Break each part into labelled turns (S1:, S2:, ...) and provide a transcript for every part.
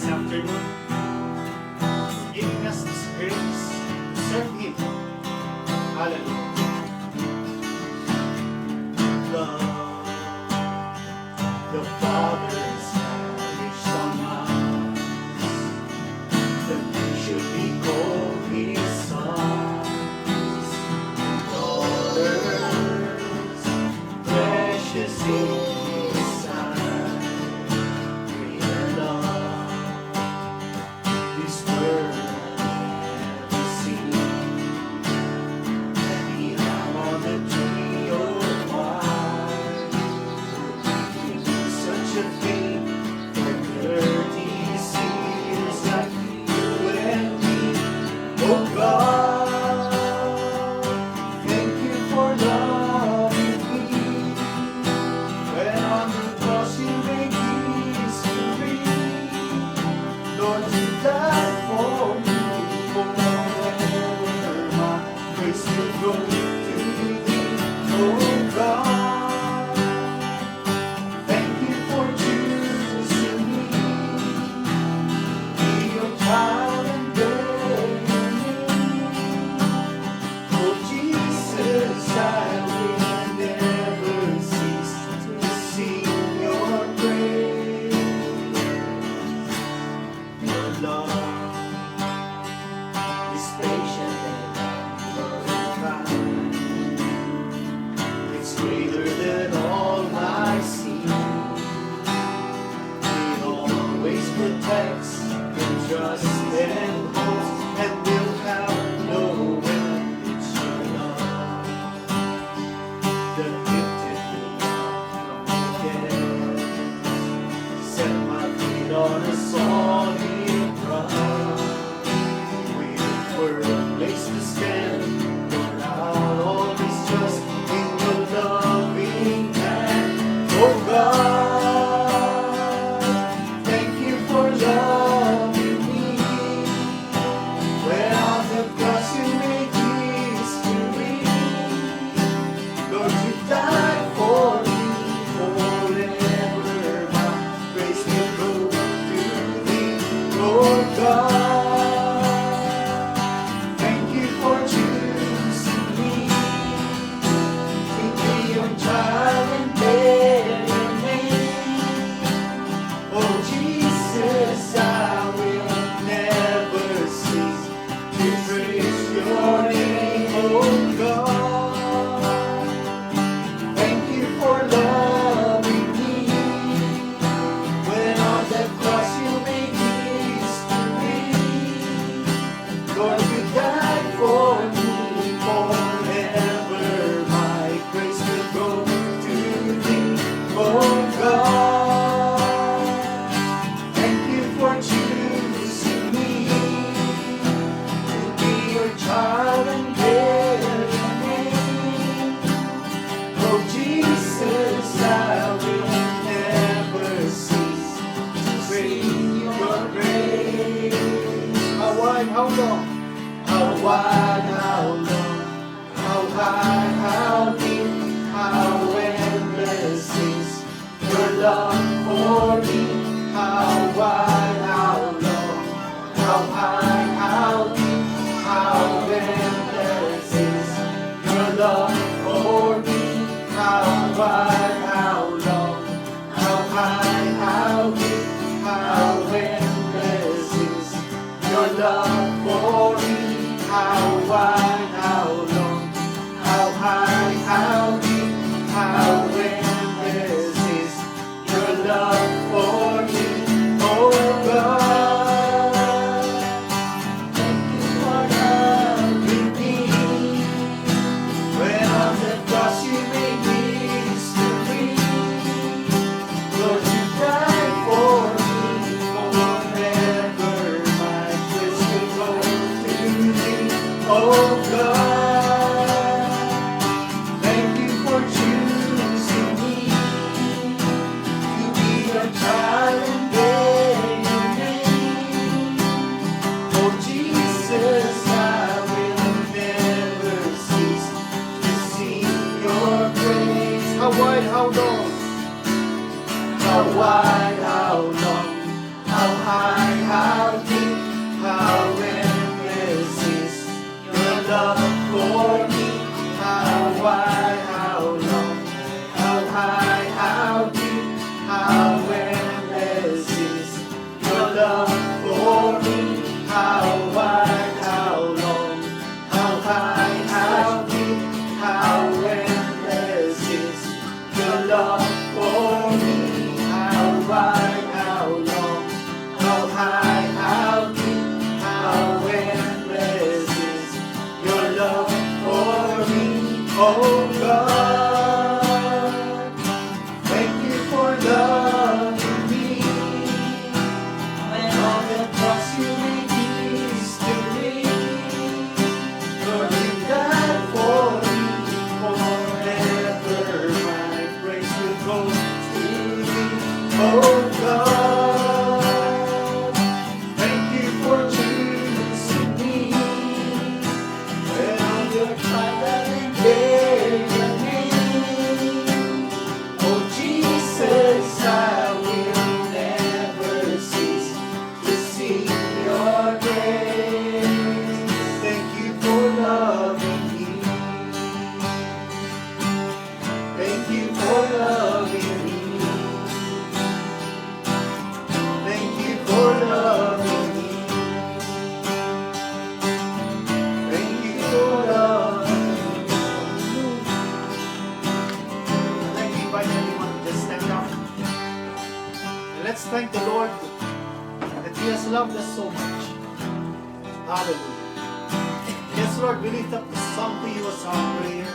S1: afternoon, for giving us this grace to serve Him. Hallelujah. Love the Father's lavished on us, that we should be called His sons, daughters, precious in His sight. Greater love this world never seen, than He hung on the tree of life. He did such a thing for 30 years, like you and me. Oh God, thank you for loving me. When on the cross you made history, Lord, you died for me. Forever my grace will go to Thee. Oh God, thank you for choosing me, be your child and bear your name. Oh Jesus, I will never cease to sing your praise. Your love is patient and kind. It's greater than all I see. It always protects and trusts and holds, and will have no end. It's your love that lifted me up from the dead, set my feet on a solid rock. We were a place to stand, Lord, I'll always trust in your loving hand. Oh God, thank you for loving me. When on the cross you made history, Lord, you died for me. Forever my grace will go to Thee. Oh God, thank you for choosing me to be your child and bear your name. Oh Jesus, I will never cease to praise your name. Oh God, thank you for loving me. When on that cross you made history, Lord, you died for me. Forever my grace will go to Thee. Oh God, thank you for choosing me to be your child and bear your name. Oh Jesus, I will never cease to sing your praise. How wide, how long? How wide, how long? How high, how deep, how endless is your love for me? How wide, how long? How high, how deep, how endless is your love for me? How wide, how long? How high, how deep, how endless is your love for me? How wide, how long? How high, how deep, how endless is your love for me? Oh God, thank you for loving me. When on the cross you made history, Lord, you died for me. Forever my grace will go to Thee. Oh God, thank you for choosing me to be your child and bear your name. Oh Jesus, I will never cease to sing your praise. How wide, how long? How wide, how long? How high, thank the Lord that He has loved us so much. Hallelujah. Yes, Lord, we lift up the song to you as our prayer.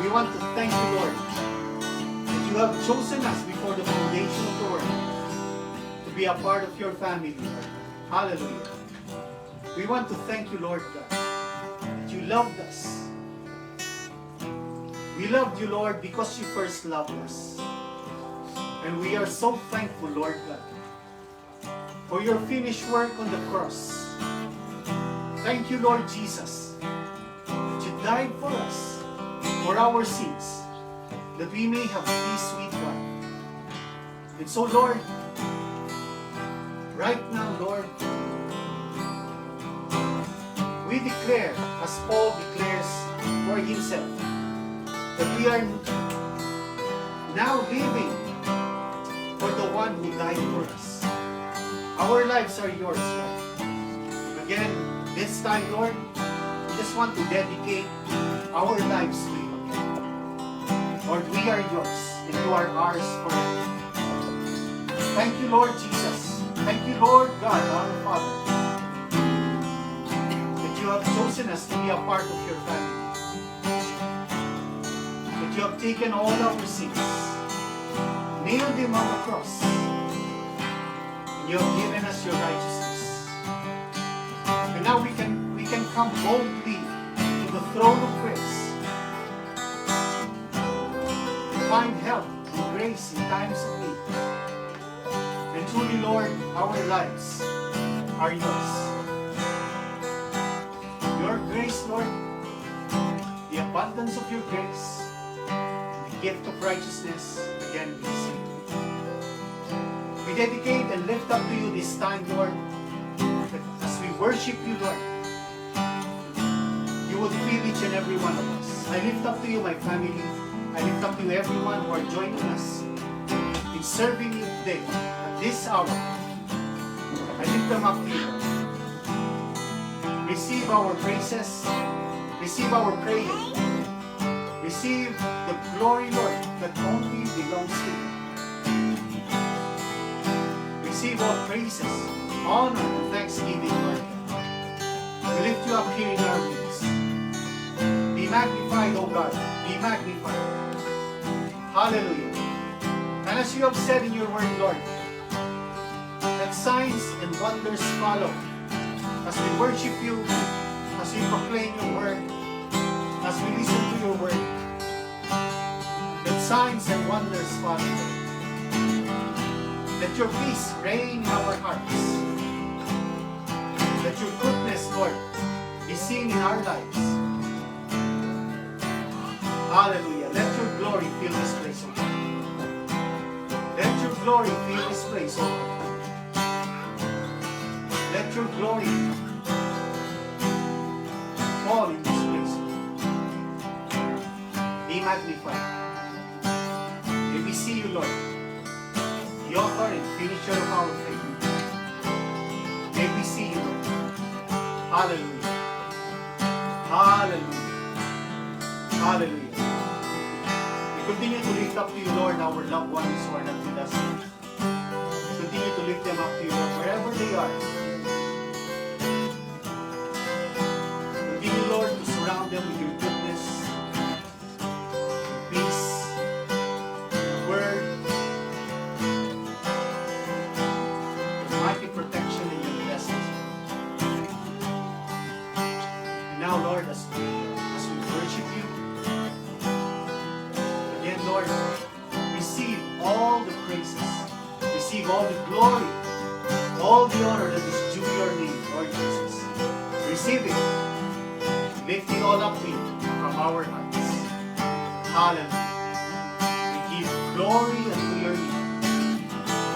S1: We want to thank you, Lord, that you have chosen us before the foundation of the world to be a part of your family, Lord. Hallelujah. We want to thank you, Lord God, that you loved us. We loved you, Lord, because you first loved us. And we are so thankful, Lord God, for your finished work on the cross. Thank you, Lord Jesus, that you died for us, for our sins, that we may have peace with God. And so, Lord, right now, Lord, we declare, as Paul declares for himself, that we are now living for the one who died for us. Our lives are yours, Lord. Again, this time, Lord, we just want to dedicate our lives to you again. Lord, we are yours, and you are ours forever. Thank you, Lord Jesus. Thank you, Lord God, our Father, that you have chosen us to be a part of your family. That you have taken all our sins, nailed them on the cross, and you have given us your righteousness. And now we can come boldly to the throne of grace to find help and grace in times of need. And truly, Lord, our lives are yours. Your grace, Lord, the abundance of your grace, the gift of righteousness, again we receive. We dedicate and lift up to you this time, Lord, that as we worship you, Lord, you will feel each and every one of us. I lift up to you my family. I lift up to you everyone who are joining us in serving you today at this hour. I lift them up to you, Lord. Receive our praises. Receive our praise. Receive the glory, Lord, that only belongs to you. Receive all praises, honor, and thanksgiving, Lord. We lift you up here in our midst. Be magnified, O God. Be magnified. Hallelujah. And as you have said in your word, Lord, that signs and wonders follow as we worship you, as we proclaim your word, as we listen to your word. That signs and wonders follow. Let your peace reign in our hearts. Let your goodness, Lord, be seen in our lives. Hallelujah. Let your glory fill this place, O God. Let your glory fill this place, O God. Let your glory fall in this place. Be magnified. May we see you, Lord, the author and finisher of our faith. May we see you, Lord. Hallelujah. Hallelujah. Hallelujah. We continue to lift up to you, Lord, our loved ones who are not with us. Continue to lift them up to you, Lord, wherever they are. Continue, Lord, to surround them with your goodness, your peace, your word, your mighty protection and your blessings. And now, Lord, as we worship you, again, Lord, receive all the praises, receive all the glory, all the honor that is due your name, Lord Jesus. Receive it. Lift it all up to you from our hearts. Hallelujah. We give glory unto your name.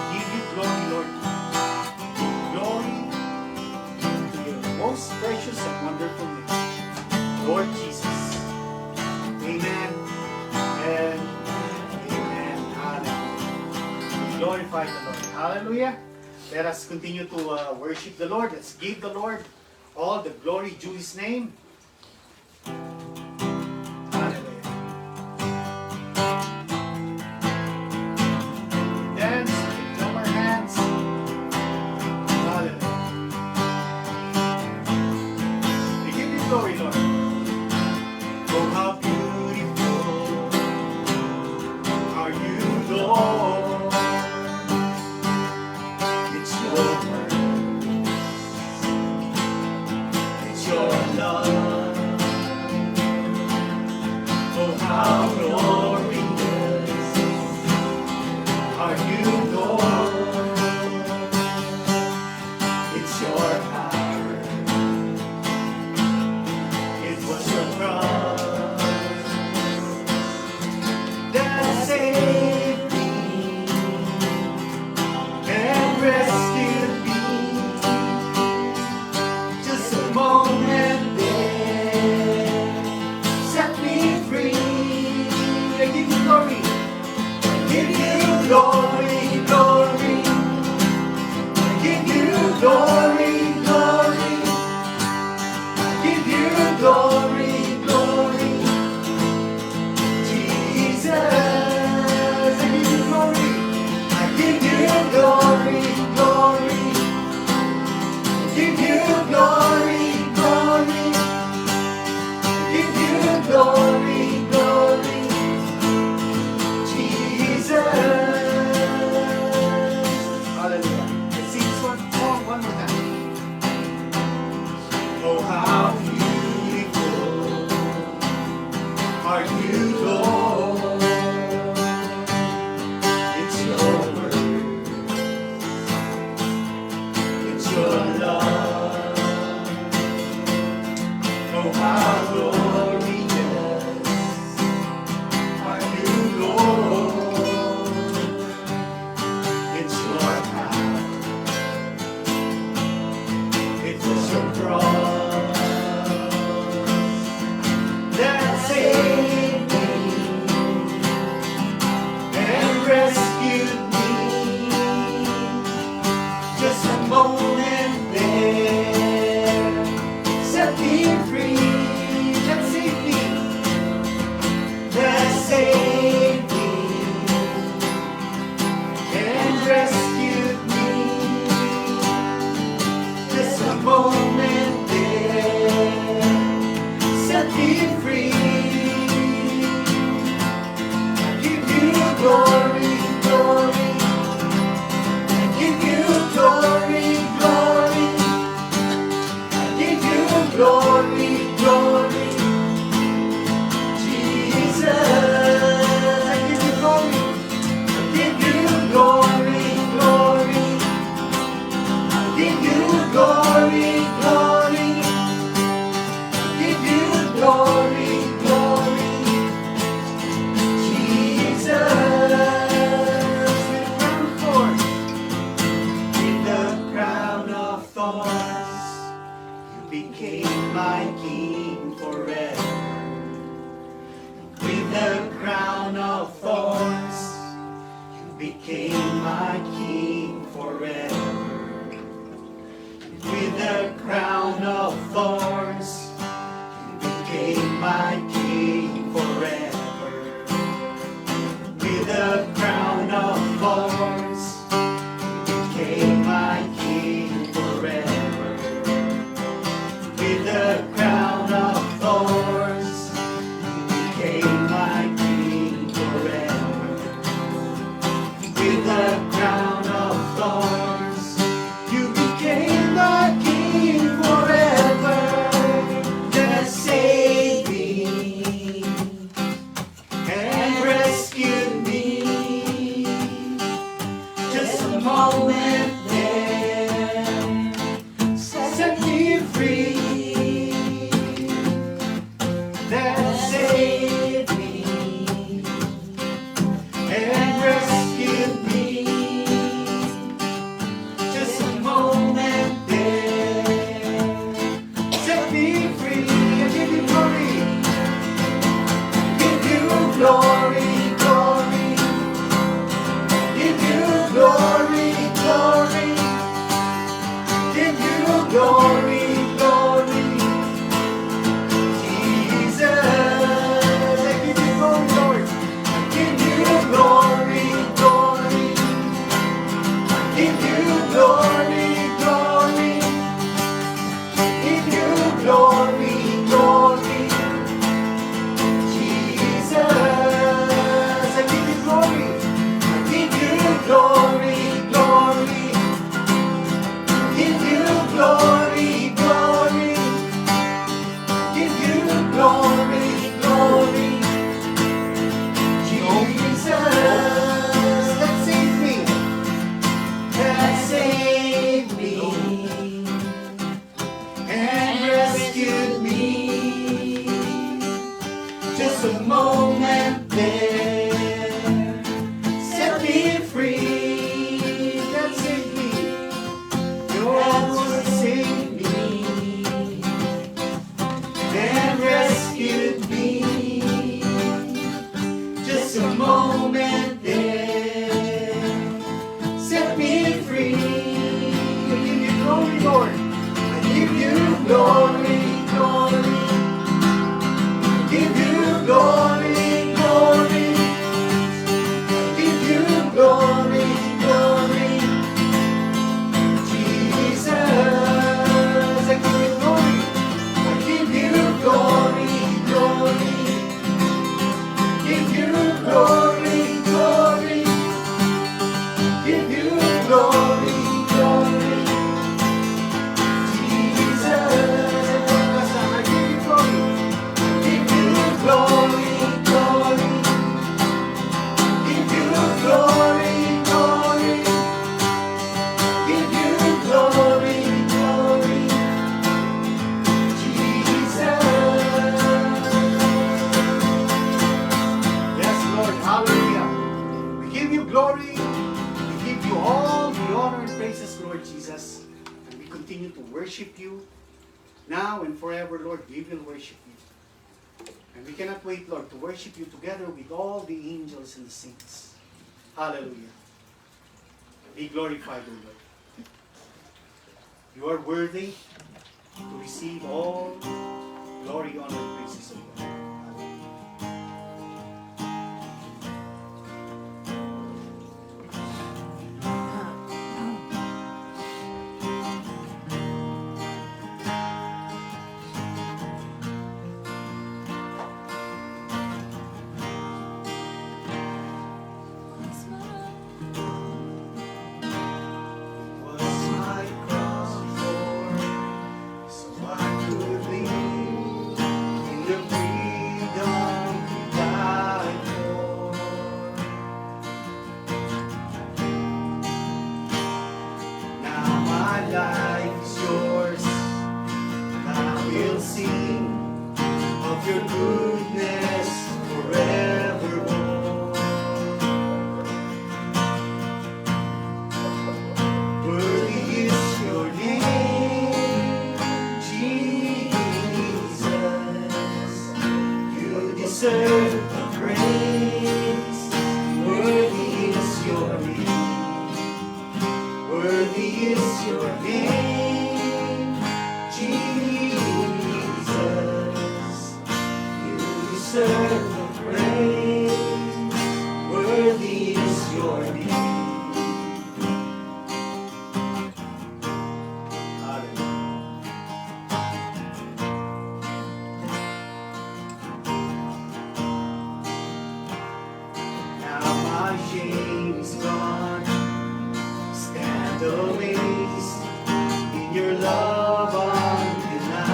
S1: We give you glory, Lord. Glory to your most precious and wonderful name, Lord Jesus. Amen and amen. Hallelujah. We glorify the Lord. Hallelujah. Let us continue to worship the Lord. Let's give the Lord all the glory due His name. Hallelujah. Dance, lift up our hands. moment there set me free, that saved me and rescued me. Just a moment there set me free. I give you glory, give you glory, glory, give you glory, glory, give you glory, glory. Jesus, I give you glory, Lord. I give you glory, glory. I give you glory, glory. Give you glory, glory. Jesus, I give you glory. I give you glory, glory. Give you glory, glory. Give you glory, glory. Jesus, that saved me. That saved me and rescued me. Just a moment there set me free. That saved me. Yours that saved me and rescued me. Just a moment there set me free. I give you glory, Lord. I give you glory, glory. I give you glory, glory. I give you glory, glory. Jesus, I give you glory. I give you glory, glory. Give you glory, glory. Give you glory, glory. Jesus, I give you glory. Give you glory, glory. Give you glory, glory. Give you glory, glory. Jesus. Yes, Lord, hallelujah. We give you glory. We give you all the honor and praises, Lord Jesus. And we continue to worship you now and forever, Lord. We will worship you. And we cannot wait, Lord, to worship you together with all the angels and the saints. Hallelujah. Be glorified, O Lord. You are worthy to receive all glory, honor, and praises, O Lord. Was my cross before, so I could live in the freedom you died for. Now my life is yours, and I will sing of your goodness forevermore. Worthy is your name, Jesus. You deserve the praise. Worthy is your name. Worthy is your name, Jesus. You deserve the praise. Worthy is your name. Now my shame is gone. Stand amazed in your love undeniable.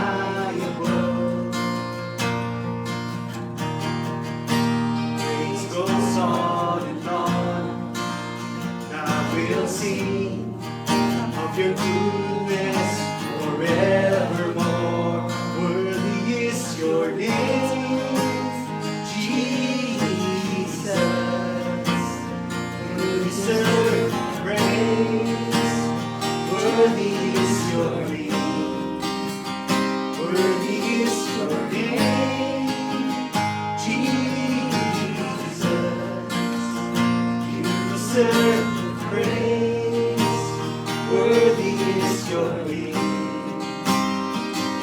S1: Praise goes on and on. I will sing your goodness forevermore. Worthy is your name, Jesus. You deserve praise. Worthy is your name. Worthy is your name, Jesus. You deserve praise. Worthy is your name.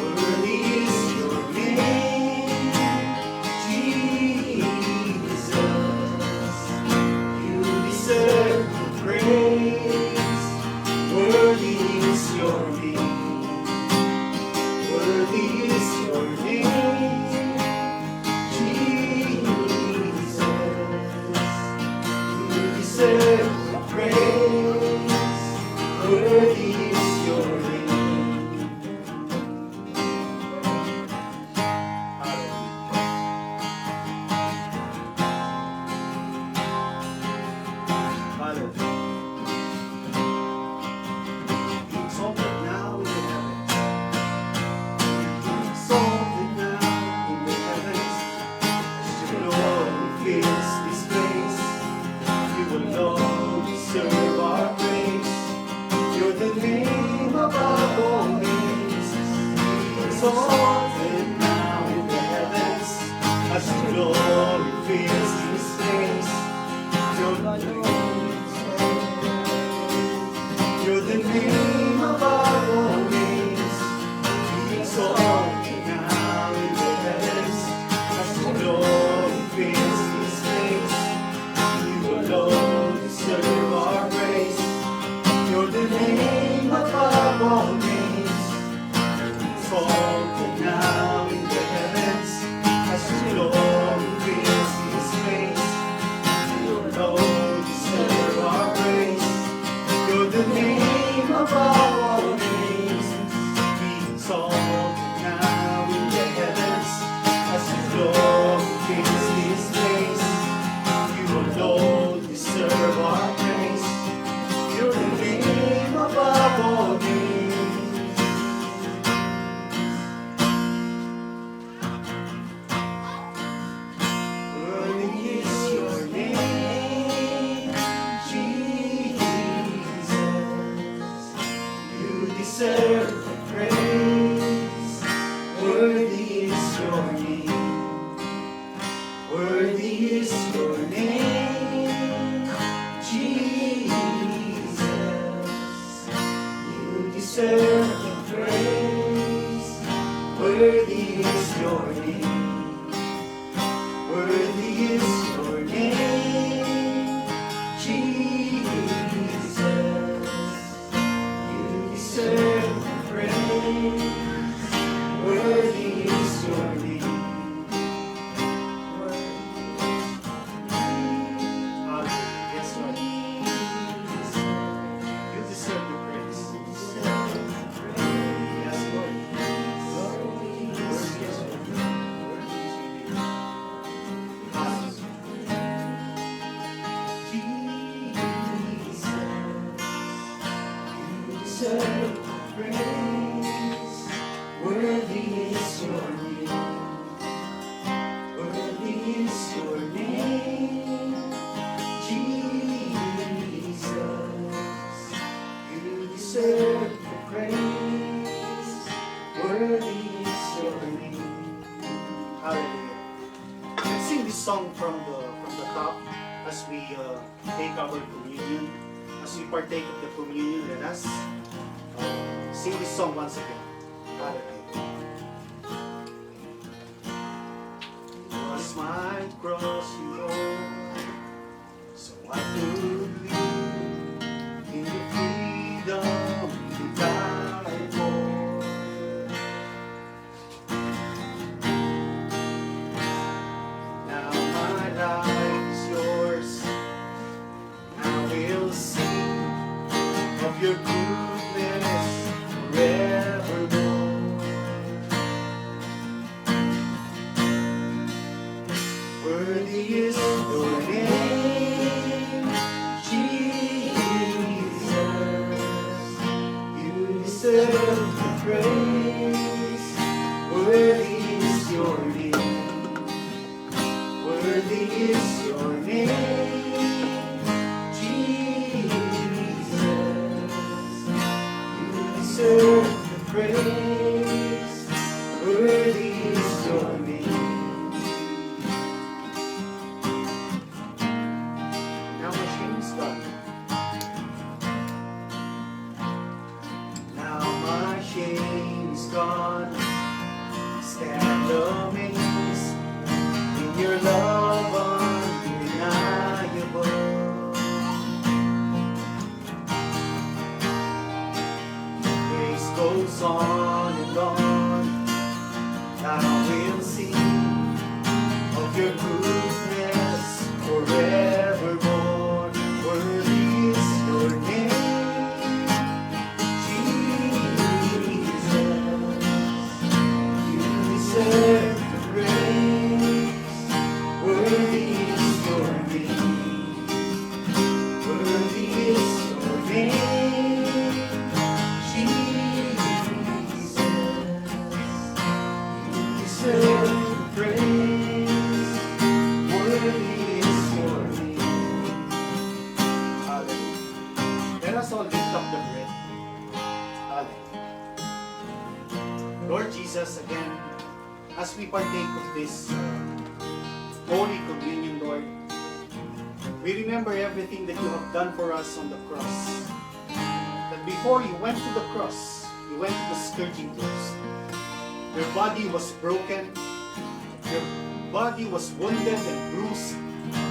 S1: Worthy is your name, Jesus. You deserve praise. Worthy is your name. Worthy is your name, Jesus. You deserve praise. Worthy is your name. Hallelujah. Be exalted now in the heavens. Be exalted now in the heavens. As your glory fills this place, you alone deserve our praise. You're the name above all names. Be exalted now in the heavens. As your glory fills this place, you're the name above all names. Be exalted now in the heavens. As your glory fills this place, you alone deserve our praise. You're the name above all names. Be exalted now in the heavens. As your glory fills this place, you alone deserve our praise. You're the name above all names. Be exalted now in the heavens. As your glory fills this place, you alone deserve our praise. You're the name above all names. Worthy is your name, Jesus. You deserve the praise. Worthy is your name. Worthy is your name, Jesus. You deserve the praise. Worthy is your name. Worthy is your name, Jesus. You deserve the praise. Worthy is your name. Hallelujah. Yes, Lord. You deserve the praise. Yes, Lord. Worthy is your name. Worthy is your name. Song from the top as we take our communion, as we partake of the communion. Let us sing this song once again. Hallelujah. It was my cross you bore, so I could live in the freedom you died for. Your goodness forevermore. Worthy is your name, Jesus. deserve the praise. Worthy is your name. Worthy is your name, Jesus. You deserve the praise. Worthy is your name. Now my shame is gone. Now my shame is gone. Stand amazed in your love undeniable. Grace goes on and on. I will sing of your goodness forevermore. Worthy is your name, Jesus. You deserve the praise. Worthy is your name. Worthy is your name, Jesus. You deserve the praise. Worthy is your name. Hallelujah. Let us all lift up the bread. Hallelujah. Lord Jesus, again, as we partake of this Holy Communion, Lord, we remember everything that you have done for us on the cross. That before you went to the cross, you went to the scourging post. Your body was broken, your body was wounded and bruised.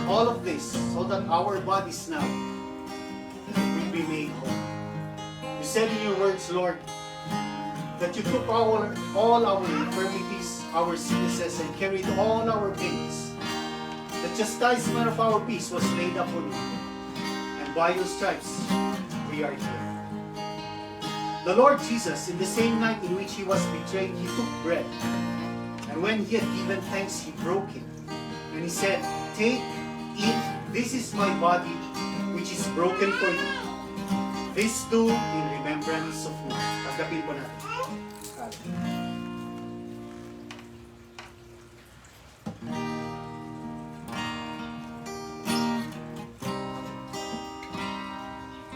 S1: All of this so that our bodies now will be made whole. You said in your words, Lord, that you took all our infirmities, our sicknesses, and carried all our pains. The chastisement of our peace was laid upon you, and by your stripes we are healed. The Lord Jesus, in the same night in which he was betrayed, he took bread, and when he had given thanks, he broke it, and he said, "Take, eat, this is my body, which is broken for you. This do in remembrance of me." Tanggapin po natin.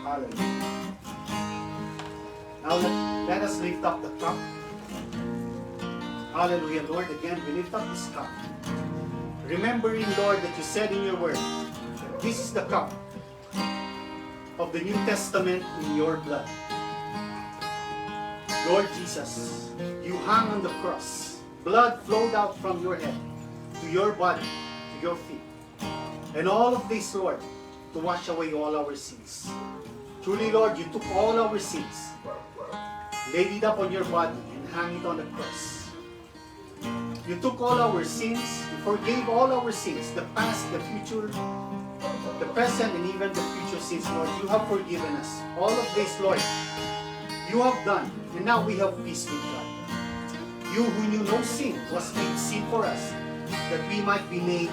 S1: Hallelujah. Now let us lift up the cup. Hallelujah, Lord. Again, we lift up this cup. Remembering, Lord, that you said in your word, that this is the cup of the New Testament in your blood. Lord Jesus, you hung on the cross. Blood flowed out from your head to your body, to your feet. And all of this, Lord, to wash away all our sins. Truly, Lord, you took all our sins, laid it up on your body, and hung it on the cross. You took all our sins, you forgave all our sins, the past, the future, the present, and even the future sins, Lord. You have forgiven us. All of this, Lord, you have done, and now we have peace with God. You who knew no sin was made sin for us, that we might be made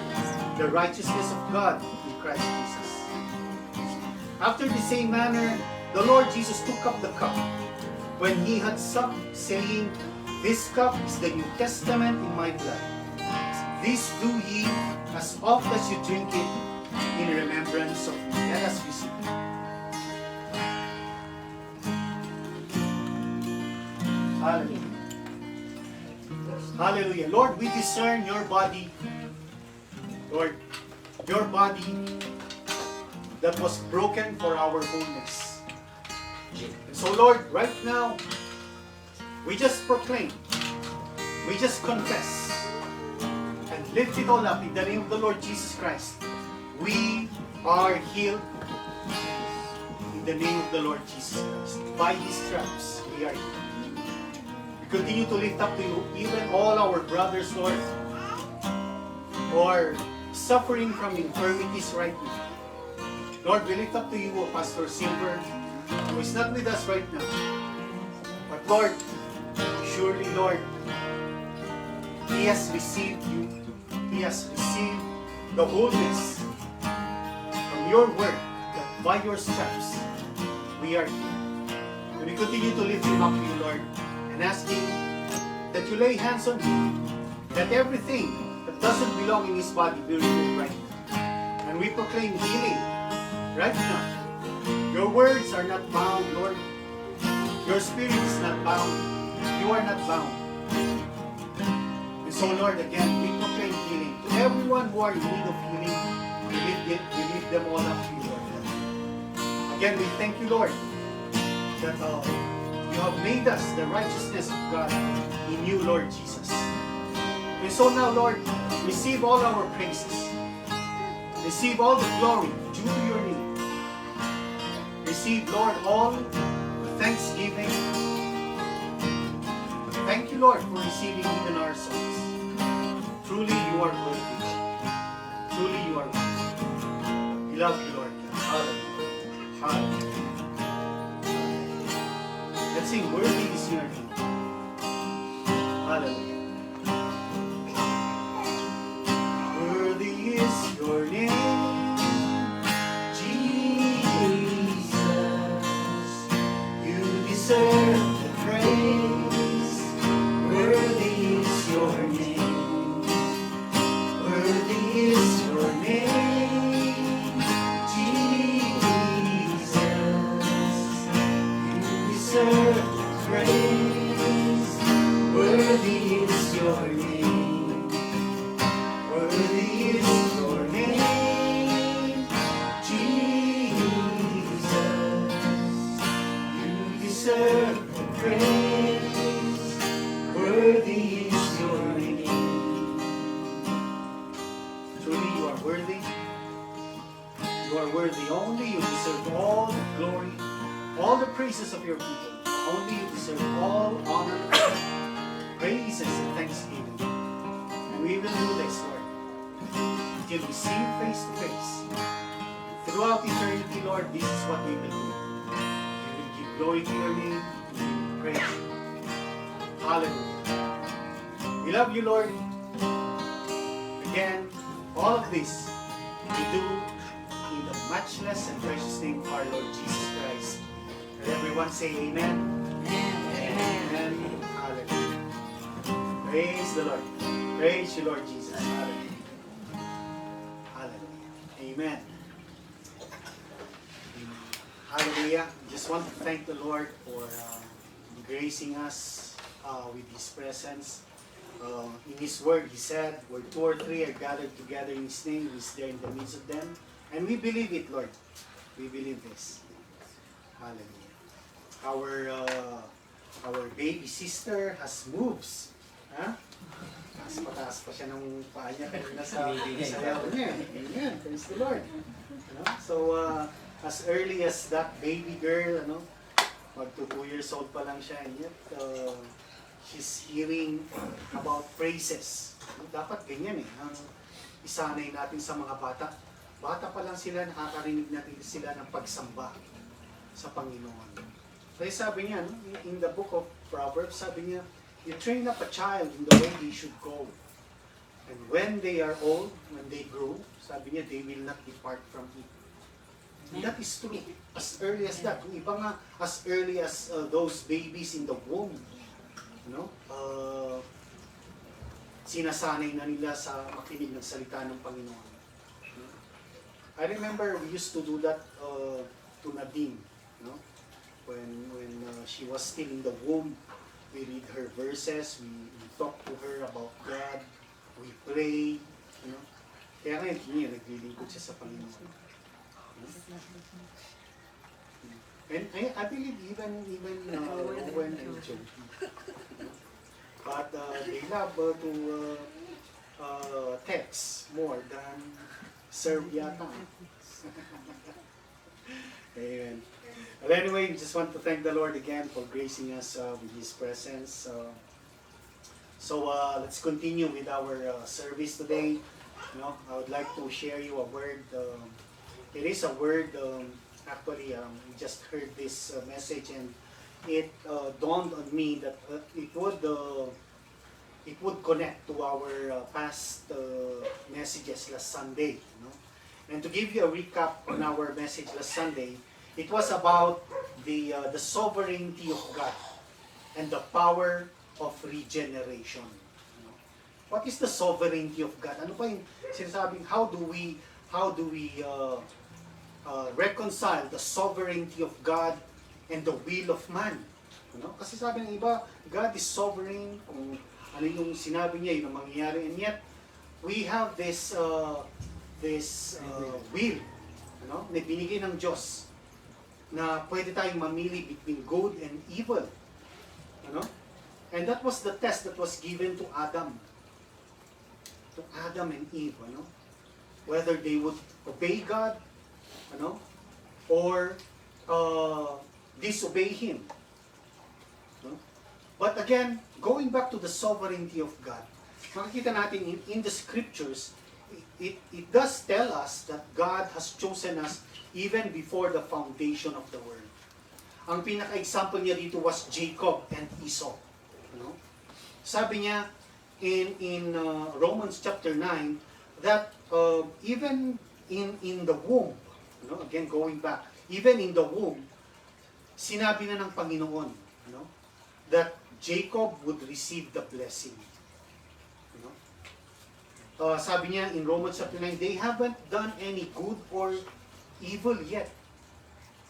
S1: the righteousness of God in Christ Jesus. After the same manner, the Lord Jesus took up the cup when he had supped, saying, "This cup is the New Testament in my blood. This do ye as oft as you drink it in remembrance of me." Let us receive. Hallelujah. Hallelujah. Lord, we discern your body. Lord, your body that was broken for our wholeness. And so, Lord, right now, we just proclaim, we just confess, and lift it all up in the name of the Lord Jesus Christ. We are healed in the name of the Lord Jesus Christ. By his stripes, we are healed. We continue to lift up to you even all our brothers, Lord, who are suffering from infirmities right now. Lord, we lift up to you, Pastor Silver, who is not with us right now. But Lord, surely, Lord, he has received you. He has received the wholeness from your word, that by your stripes we are healed. And we continue to lift him up to you, Lord, and asking that you lay hands on him, that everything that doesn't belong in his body be removed right now. And we proclaim healing right now. Your words are not bound, Lord. Your spirit is not bound. You are not bound. And so, Lord, again, we proclaim healing to everyone who are in need of healing. We lift them all up to you, Lord. Again, we thank you, Lord, that you have made us the righteousness of God in you, Lord Jesus. And so now, Lord, receive all our praises. Receive all the glory due to your name. Receive, Lord, all the thanksgiving. Thank you, Lord, for receiving even our songs. Truly, you are worthy. Truly, you are worthy. We love you, Lord. Hallelujah. Hallelujah. Let's sing, worthy is your name. Hallelujah. Worthy is your name, Jesus. You deserve the praise. Worthy is your name. Worthy is your name, Jesus. You deserve the praise. Worthy is your name. Worthy is your name, Jesus. You deserve the praise. Worthy is your name. Truly, you are worthy. You are worthy. Only you deserve all the glory, all the praises of your people. Only you deserve all honor, praises, and thanksgiving. And we will do this, Lord, until we see you face to face. Throughout eternity, Lord, this is what we will do. We will give glory to your name. We will praise you. Hallelujah. We love you, Lord. Again, all of this we do in the matchless and precious name of our Lord Jesus Christ. Let everyone say amen. Amen. Hallelujah. Praise the Lord. Praise you, Lord Jesus. Hallelujah. Hallelujah. Amen. Hallelujah. Just want to thank the Lord for gracing us with His presence. In His word, He said, where two or three are gathered together in His name, He is there in the midst of them. And we believe it, Lord. We believe this. Hallelujah. Our baby sister has moves. Huh? Pataas pa siya ng paa niya kanina sa sayaw niya. Amen. Praise the Lord. So, as early as that baby girl, mag 2 years old pa lang siya, and yet, she's hearing about praises. Dapat ganyan eh. Isanay natin sa mga bata. Bata pa lang sila, nakakarinig natin sila ng pagsamba sa Panginoon. Kaya sabi niya, in the book of Proverbs, sabi niya, you train up a child in the way he should go. And when they are old, when they grow, sabi niya, they will not depart from it. And that is true. As early as that. Kung iba nga, as early as those babies in the womb, sinasanay na nila sa makinig ng salita ng Panginoon. I remember we used to do that to Nadine. When she was still in the womb, we read her verses, we talk to her about God, we pray, Kaya ngayon, naglilingkod siya sa Panginoon. And I believe even when and children. But they love to text more than serve yata. Amen. But anyway, we just want to thank the Lord again for gracing us with His presence. So let's continue with our service today. I would like to share you a word. It is a word, actually, we just heard this message, and it dawned on me that it would connect to our past messages last Sunday. And to give you a recap on our message last Sunday,
S2: It was about the sovereignty of God and the power of regeneration. What is the sovereignty of God? Ano ba yung sinasabing, how do we reconcile the sovereignty of God and the will of man? Kasi sabi ng iba, God is sovereign, kung ano yung sinabi niya, yun ang mangyayari. And yet, we have this will, na binigay ng Diyos, na pwede tayong mamili between good and evil. And that was the test that was given to Adam and Eve, whether they would obey God, or disobey Him. But again, going back to the sovereignty of God, makikita natin in the scriptures, it does tell us that God has chosen us even before the foundation of the world. Ang pinaka-example niya dito was Jacob and Esau. Sabi niya in Romans chapter 9 that even in the womb, again going back, even in the womb, sinabi na ng Panginoon, that Jacob would receive the blessing. Sabi niya in Romans chapter 9, they haven't done any good or evil yet.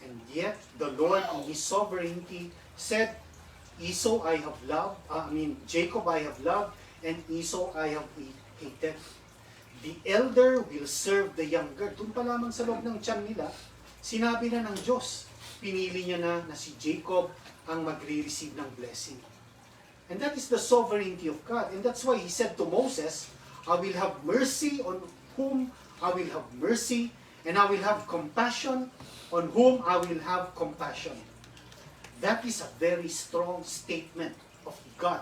S2: And yet, the Lord in His sovereignty said, Jacob I have loved, and Esau I have hated. The elder will serve the younger. Doon pa lamang sa loob ng tiyan nila, sinabi na ng Diyos, pinili niya na si Jacob ang magre-receive ng blessing. And that is the sovereignty of God. And that's why He said to Moses, I will have mercy on whom I will have mercy, and I will have compassion on whom I will have compassion. That is a very strong statement of God.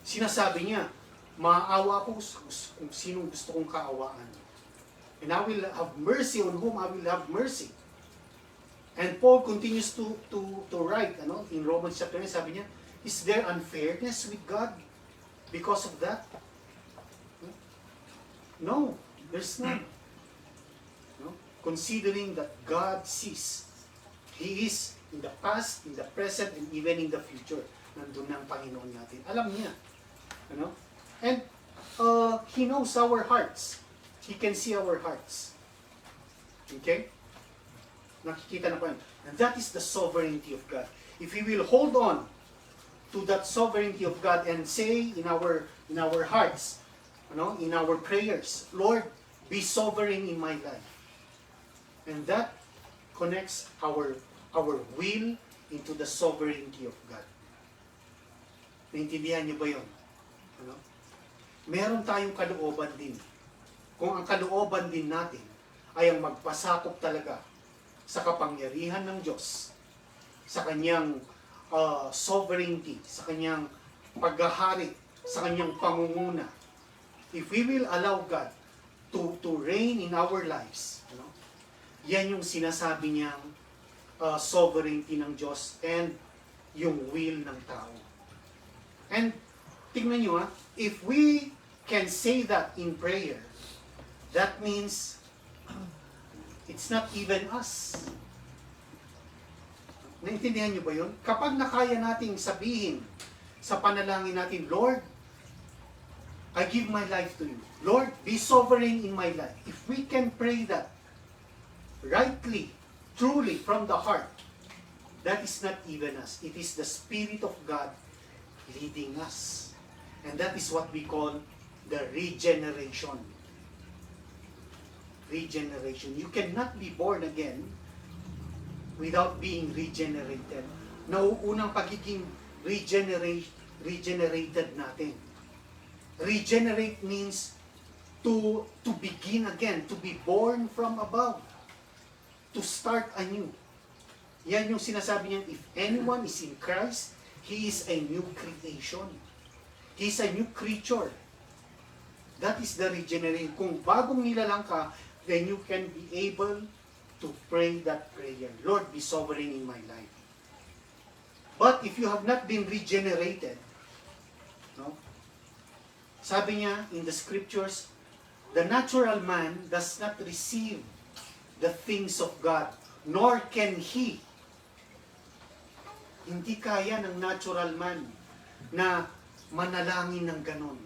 S2: Sinasabi niya, maawa ko kung sinong gusto kong kaawaan. And I will have mercy on whom I will have mercy. And Paul continues to write, in Romans chapter 9, sabi niya, is there unfairness with God because of that? No, there's none. Considering that God sees, He is in the past, in the present, and even in the future. Nandun na ang Panginoon natin. Alam niya. And He knows our hearts. He can see our hearts. Okay? Nakikita na po yun. And that is the sovereignty of God. If we will hold on to that sovereignty of God and say in our hearts, in our prayers, Lord, be sovereign in my life. And that connects our will into the sovereignty of God. Naintindihan niyo ba yun? Meron tayong kalooban din. Kung ang kalooban din natin ay ang magpasakop talaga sa kapangyarihan ng Diyos, sa kanyang sovereignty, sa kanyang paghahari, sa kanyang pangunguna. If we will allow God to reign in our lives, yan yung sinasabi niyang sovereignty ng Diyos and yung will ng tao. And tingnan nyo, if we can say that in prayer, that means it's not even us. Naintindihan nyo ba yun? Kapag nakaya nating sabihin sa panalangin natin, Lord, I give my life to you. Lord, be sovereign in my life. If we can pray that rightly, truly, from the heart, that is not even us. It is the Spirit of God leading us. And that is what we call the regeneration. Regeneration. You cannot be born again without being regenerated. Nauunang pagiging regenerated natin. Regenerate means to begin again, to be born from above, to start anew. Yan yung sinasabi niya, if anyone is in Christ, he is a new creation. He is a new creature. That is the regeneration. Kung bagong nilalang ka, then you can be able to pray that prayer. Lord, be sovereign in my life. But if you have not been regenerated, sabi niya in the scriptures, the natural man does not receive the things of God nor can he. Hindi kaya ng natural man na manalangin ng ganon.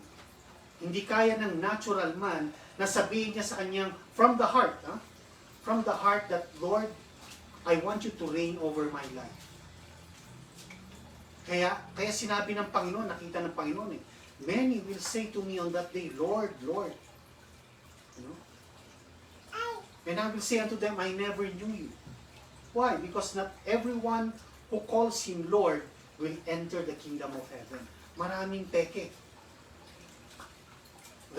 S2: Hindi kaya ng natural man na sabihin niya sa kanyang, from the heart, from the heart that, Lord, I want you to reign over my life. Kaya sinabi ng Panginoon, nakita ng Panginoon many will say to me on that day, Lord, Lord. You know? And I will say unto them, I never knew you. Why? Because not everyone who calls him Lord will enter the kingdom of heaven. Maraming peke.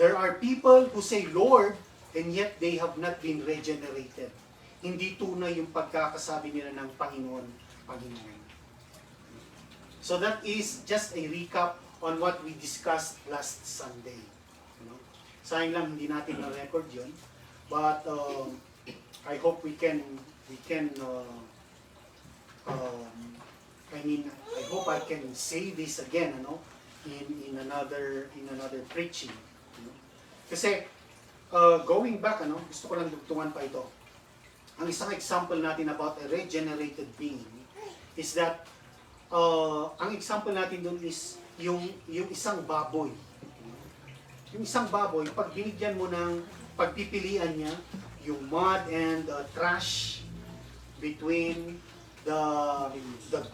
S2: There are people who say Lord, and yet they have not been regenerated. Hindi tunay yung pagkakasabi nila ng Panginoon, Panginoon. So that is just a recap on what we discussed last Sunday. You know? Sayang lang hindi natin na-record yun. But I hope I hope I can say this again, in another preaching. Kasi going back, gusto ko lang dugtungan pa ito. Ang isang example natin about a regenerated being is that ang example natin doon is yung isang baboy. Yung isang baboy, pag binigyan mo ng pagpipilian niya, yung mud and trash between the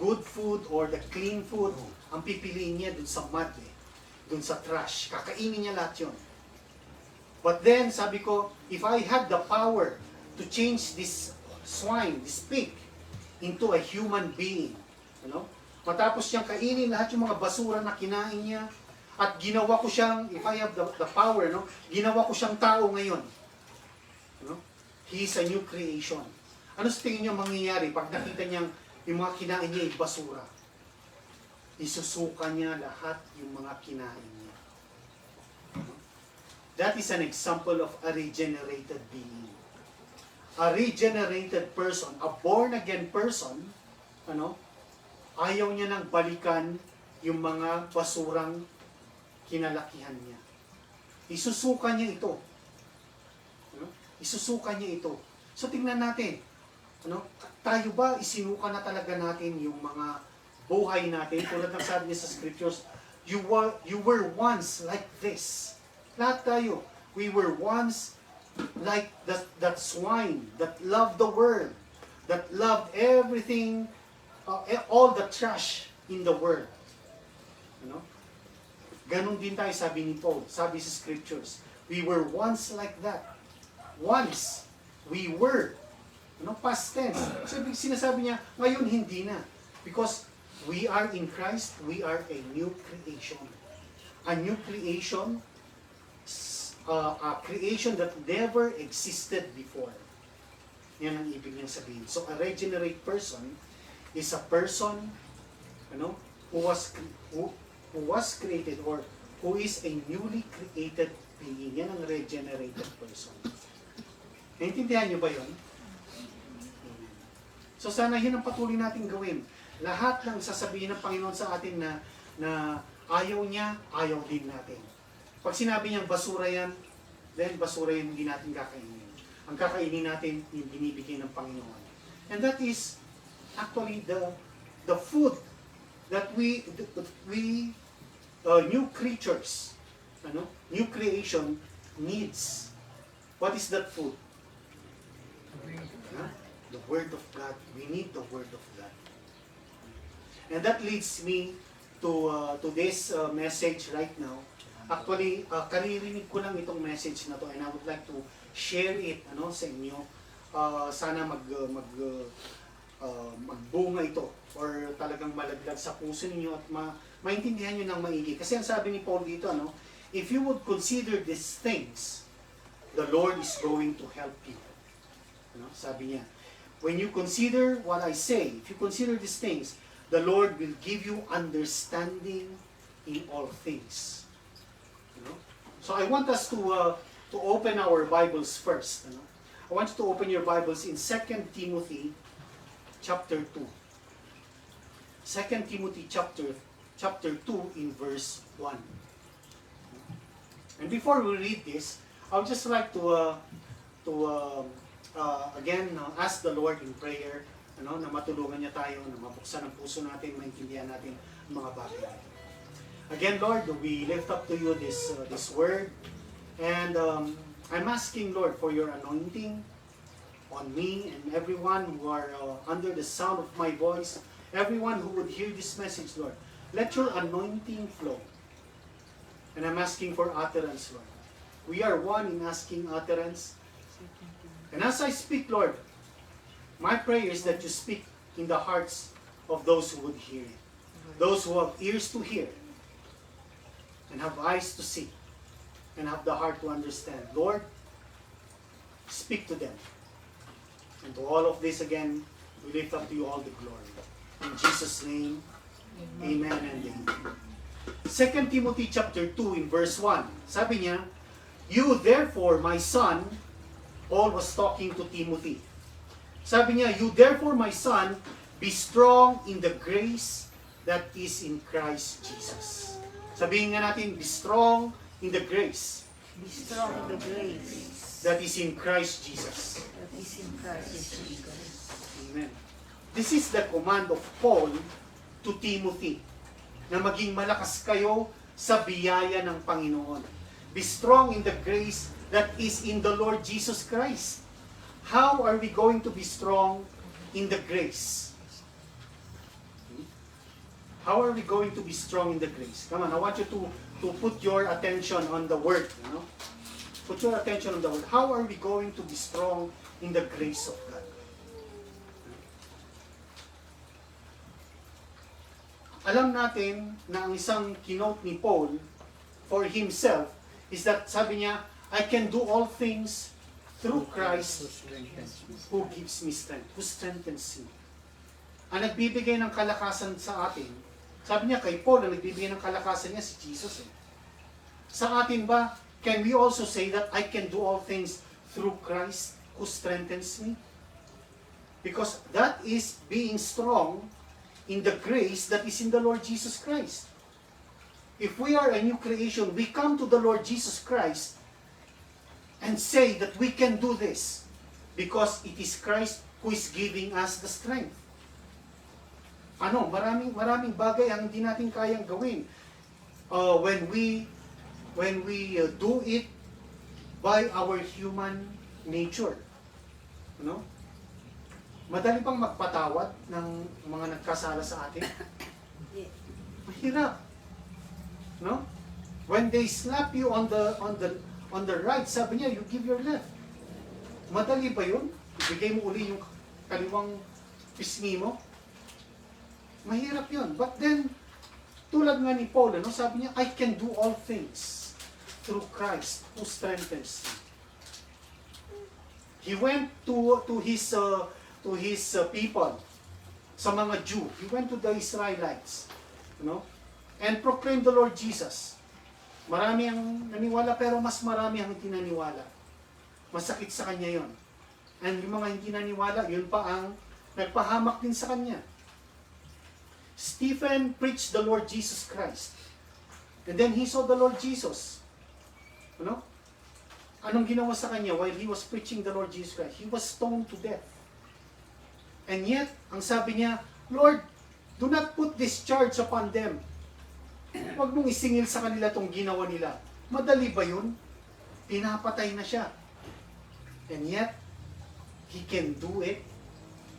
S2: good food or the clean food, ang pipiliin niya dun sa mud, dun sa trash. Kakainin niya lahat yun. But then, sabi ko, if I had the power to change this swine, this pig, into a human being, matapos siyang kainin lahat yung mga basura na kinain niya, at ginawa ko siyang, if I have the power, ginawa ko siyang tao ngayon. He is a new creation. Ano sa tingin niyo mangyayari pag nakita niyang yung mga kinain niya ay basura? Isusuka niya lahat yung mga kinain niya. That is an example of a regenerated being. A regenerated person, a born-again person, ayaw niya nang balikan yung mga basurang kinalakihan niya. Isusuka niya ito. Isusuka niya ito. So tingnan natin, tayo ba isinuka na talaga natin yung mga buhay natin? Tulad ng sabi niya sa scriptures, you were once like this. Lahat tayo, we were once like that swine that loved the world, that loved everything, all the trash in the world. Ganon din tayo, sabi ni Paul, sabi sa scriptures, we were once like that. Once, we were. Past tense. Sinasabi niya, ngayon hindi na. Because we are in Christ, we are a new creation. A new creation, a creation that never existed before. Yan ang ibig niyang sabihin. So, a regenerate person is a person, who was created or who is a newly created being. Yan ang regenerated person. Naintindihan niyo ba yun? So sana yun ang patuloy natin gawin. Lahat ng sasabihin ng Panginoon sa atin na ayaw niya, ayaw din natin. Pag sinabi niyang basura yan, then basura yun hindi natin kakainin. Ang kakainin natin yung binibigay ng Panginoon. And that is actually the food that we new creatures, new creation needs. What is that food? The Word of God. We need the Word of God. And that leads me to this message right now. Actually, karirinig ko lang itong message na to and I would like to share it sa inyo. Sana magbunga ito or talagang malaglag sa puso ninyo at maintindihan nyo ng maigi. Kasi ang sabi ni Paul dito, if you would consider these things, the Lord is going to help you. Sabi niya, when you consider what I say, if you consider these things, the Lord will give you understanding in all things. So I want us to open our Bibles first. I want you to open your Bibles in 2 Timothy chapter 2. 2 Timothy chapter 2 in verse 1. And before we read this, I would just like to again, ask the Lord in prayer, na matulungan niya tayo, na mabuksan ang puso natin, maintindihan natin ang mga bagay. Again, Lord, we lift up to you this word, and I'm asking, Lord, for your anointing on me and everyone who are under the sound of my voice, everyone who would hear this message, Lord. Let your anointing flow. And I'm asking for utterance, Lord. We are one in asking utterance. And as I speak, Lord, my prayer is that you speak in the hearts of those who would hear it. Those who have ears to hear, and have eyes to see, and have the heart to understand. Lord, speak to them. And to all of this again, we lift up to you all the glory. In Jesus' name, amen and amen. 2 Timothy chapter 2 in verse 1. Sabi niya, you therefore, my son, Paul was talking to Timothy. Sabi niya, you therefore, my son, be strong in the grace that is in Christ Jesus. Sabihin nga natin, be strong in the grace.
S3: Be strong in the grace
S2: That is in Christ Jesus.
S3: that is in Christ Jesus.
S2: Amen. This is the command of Paul to Timothy, na maging malakas kayo sa biyaya ng Panginoon. Be strong in the grace that is in the Lord Jesus Christ. How are we going to be strong in the grace? How are we going to be strong in the grace? Come on, I want you to put your attention on the word. Put your attention on the word. How are we going to be strong in the grace of God? Alam natin na ang isang kinote ni Paul for himself is that sabi niya, I can do all things through Christ who gives me strength, who strengthens me. Ang nagbibigay ng kalakasan sa atin, sabi niya kay Paul, ang nagbibigay ng kalakasan niya si Jesus. Sa atin ba, can we also say that I can do all things through Christ who strengthens me? Because that is being strong in the grace that is in the Lord Jesus Christ. If we are a new creation, we come to the Lord Jesus Christ and say that we can do this because it is Christ who is giving us the strength. Maraming bagay ang hindi natin kayang gawin when we do it by our human nature. Madali pang magpatawad ng mga nagkasala sa atin. Mahirap. No? When they slap you on the right, sabi niya, you give your left. Madali ba yun? Ibigay mo uli yung kaliwang pisngi mo? Mahirap yun. But then, tulad nga ni Paul, sabi niya, I can do all things through Christ who strengthens me. He went to his people, sa mga Jew. He went to the Israelites, and proclaimed the Lord Jesus. Marami ang naniwala, pero mas marami ang hindi naniwala. Masakit sa kanya yon. And yung mga hindi naniwala, yun pa ang nagpahamak din sa kanya. Stephen preached the Lord Jesus Christ. And then he saw the Lord Jesus. Anong ginawa sa kanya while he was preaching the Lord Jesus Christ? He was stoned to death. And yet, ang sabi niya, Lord, do not put this charge upon them. Huwag mong isingil sa kanila itong ginawa nila. Madali ba yun? Pinapatay na siya. And yet, he can do it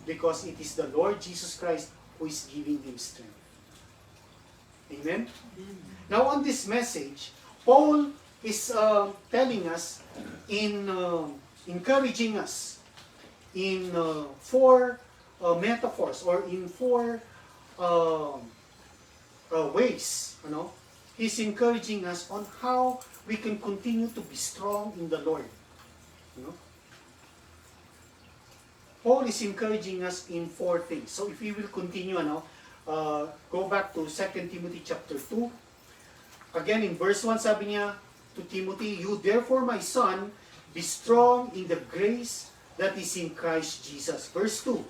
S2: because it is the Lord Jesus Christ who is giving him strength. Amen? Now, on this message, Paul is telling us, encouraging us in 4 metaphors or in 4 ways. He's encouraging us on how we can continue to be strong in the Lord. Paul is encouraging us in 4 things. So if we will continue, go back to 2 Timothy chapter 2. Again, in verse 1, sabi niya to Timothy, you therefore, my son, be strong in the grace that is in Christ Jesus. Verse 2,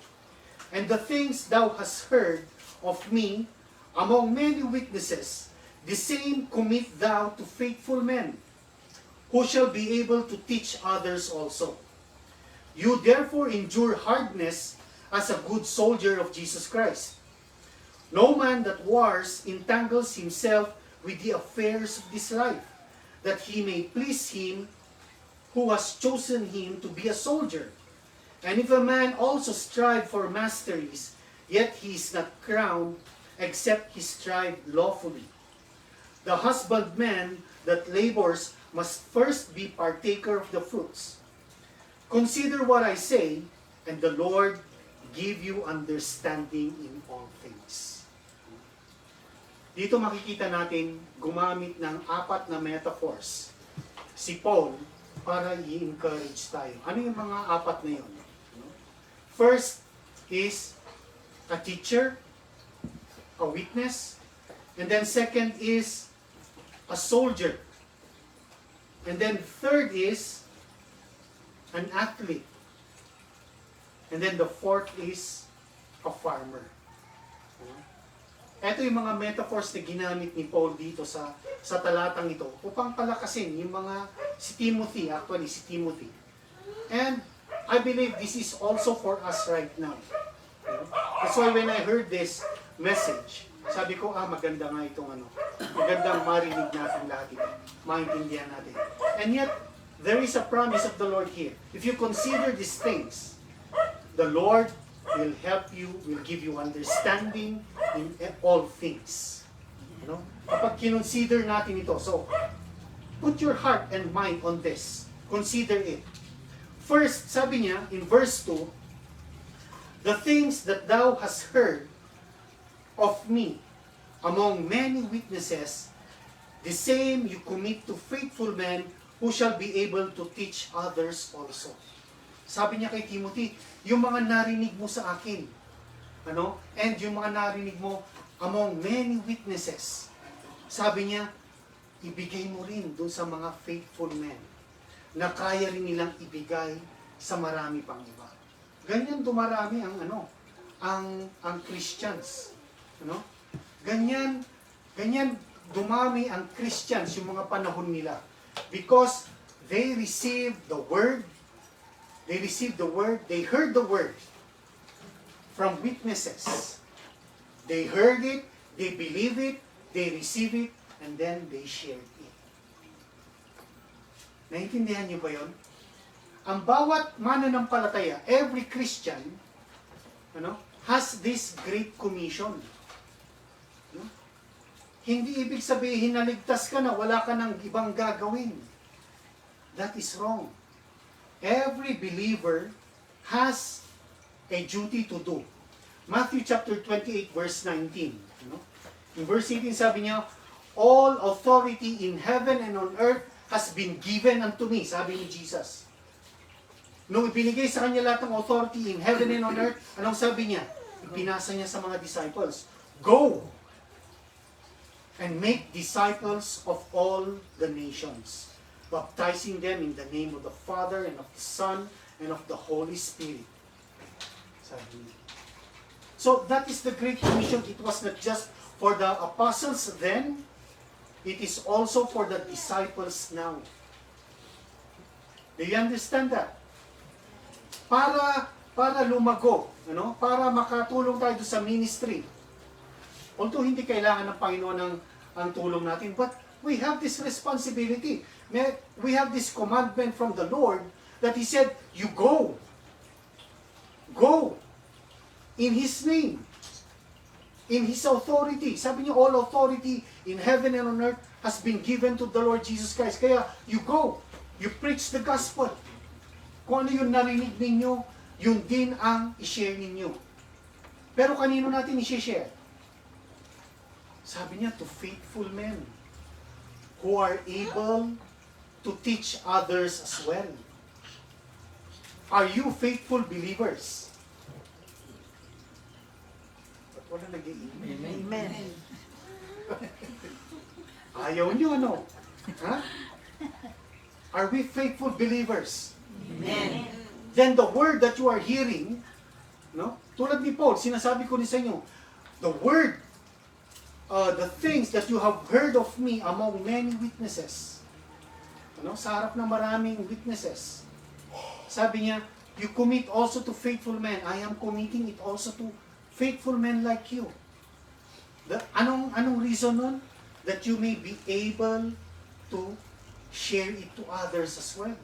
S2: and the things thou hast heard of me among many witnesses, the same commit thou to faithful men, who shall be able to teach others also. You therefore endure hardness as a good soldier of Jesus Christ. No man that wars entangles himself with the affairs of this life, that he may please him who has chosen him to be a soldier. And if a man also strive for masteries, yet he is not crowned, except he strive lawfully. The husbandman that labors must first be partaker of the fruits. Consider what I say, and the Lord give you understanding in all things. Dito makikita natin gumamit ng 4 na metaphors si Paul para i-encourage tayo. Ano yung mga 4 na yun? First is a teacher, a witness, and then second is a soldier, and then third is an athlete, and then the fourth is a farmer. Ito yung mga metaphors na ginamit ni Paul dito sa talatang ito upang palakasin yung mga si Timothy. And I believe this is also for us right now. That's why when I heard this message, sabi ko, maganda nga itong magandang marinig natin lahat ito, maintindihan natin. And yet, there is a promise of the Lord here. If you consider these things, the Lord will help you, will give you understanding in all things. Kapag kinonsider natin ito, so, put your heart and mind on this. Consider it. First, sabi niya, in verse 2, the things that thou hast heard of me among many witnesses, the same you commit to faithful men who shall be able to teach others also. Sabi niya kay Timothy, yung mga narinig mo sa akin, and yung mga narinig mo among many witnesses, sabi niya, ibigay mo rin doon sa mga faithful men na kaya rin nilang ibigay sa marami pang iba. Ganyan dumarami ang Christians. Ganyan dumami ang Christians yung mga panahon nila. Because they received the word, they heard the word from witnesses. They heard it, they believe it, they receive it, and then they shared it. Naintindihan niyo ba yun? Ang bawat mananampalataya, every Christian, has this great commission. Hindi ibig sabihin na ligtas ka na, wala ka ng ibang gagawin. That is wrong. Every believer has a duty to do. Matthew chapter 28 verse 19. In verse 18 sabi niya, all authority in heaven and on earth has been given unto me, sabi ni Jesus. Nung ibinigay sa kanya lahat ng authority in heaven and on earth, anong sabi niya? Ipinasa niya sa mga disciples, go and make disciples of all the nations, baptizing them in the name of the Father and of the Son and of the Holy Spirit. Sabi niya. So that is the Great Commission. It was not just for the apostles then, it is also for the disciples now. Do you understand that? Para lumago, para makatulong tayo sa ministry. Although hindi kailangan ng Panginoon ang tulong natin, but we have this responsibility. We have this commandment from the Lord that He said, you go. Go. In His name. In His authority. Sabi niyo, all authority in heaven and on earth has been given to the Lord Jesus Christ. Kaya, you go. You preach the gospel. Kung ano yung narinig ninyo, yun din ang i-share ninyo. Pero kanino natin i-share? Sabi niya, to faithful men who are able to teach others as well. Are you faithful believers? Ba't wala nag-i-amen?
S3: Amen.
S2: Ayaw niyo, Ha? Are we faithful believers?
S3: Amen.
S2: Then the word that you are hearing, tulad ni Paul, sinasabi ko sa inyo, the word, the things that you have heard of me among many witnesses, sa harap ng maraming witnesses, sabi niya, You commit also to faithful men. I am committing it also to faithful men like you. Anong reason nun? That you may be able to share it to others as well.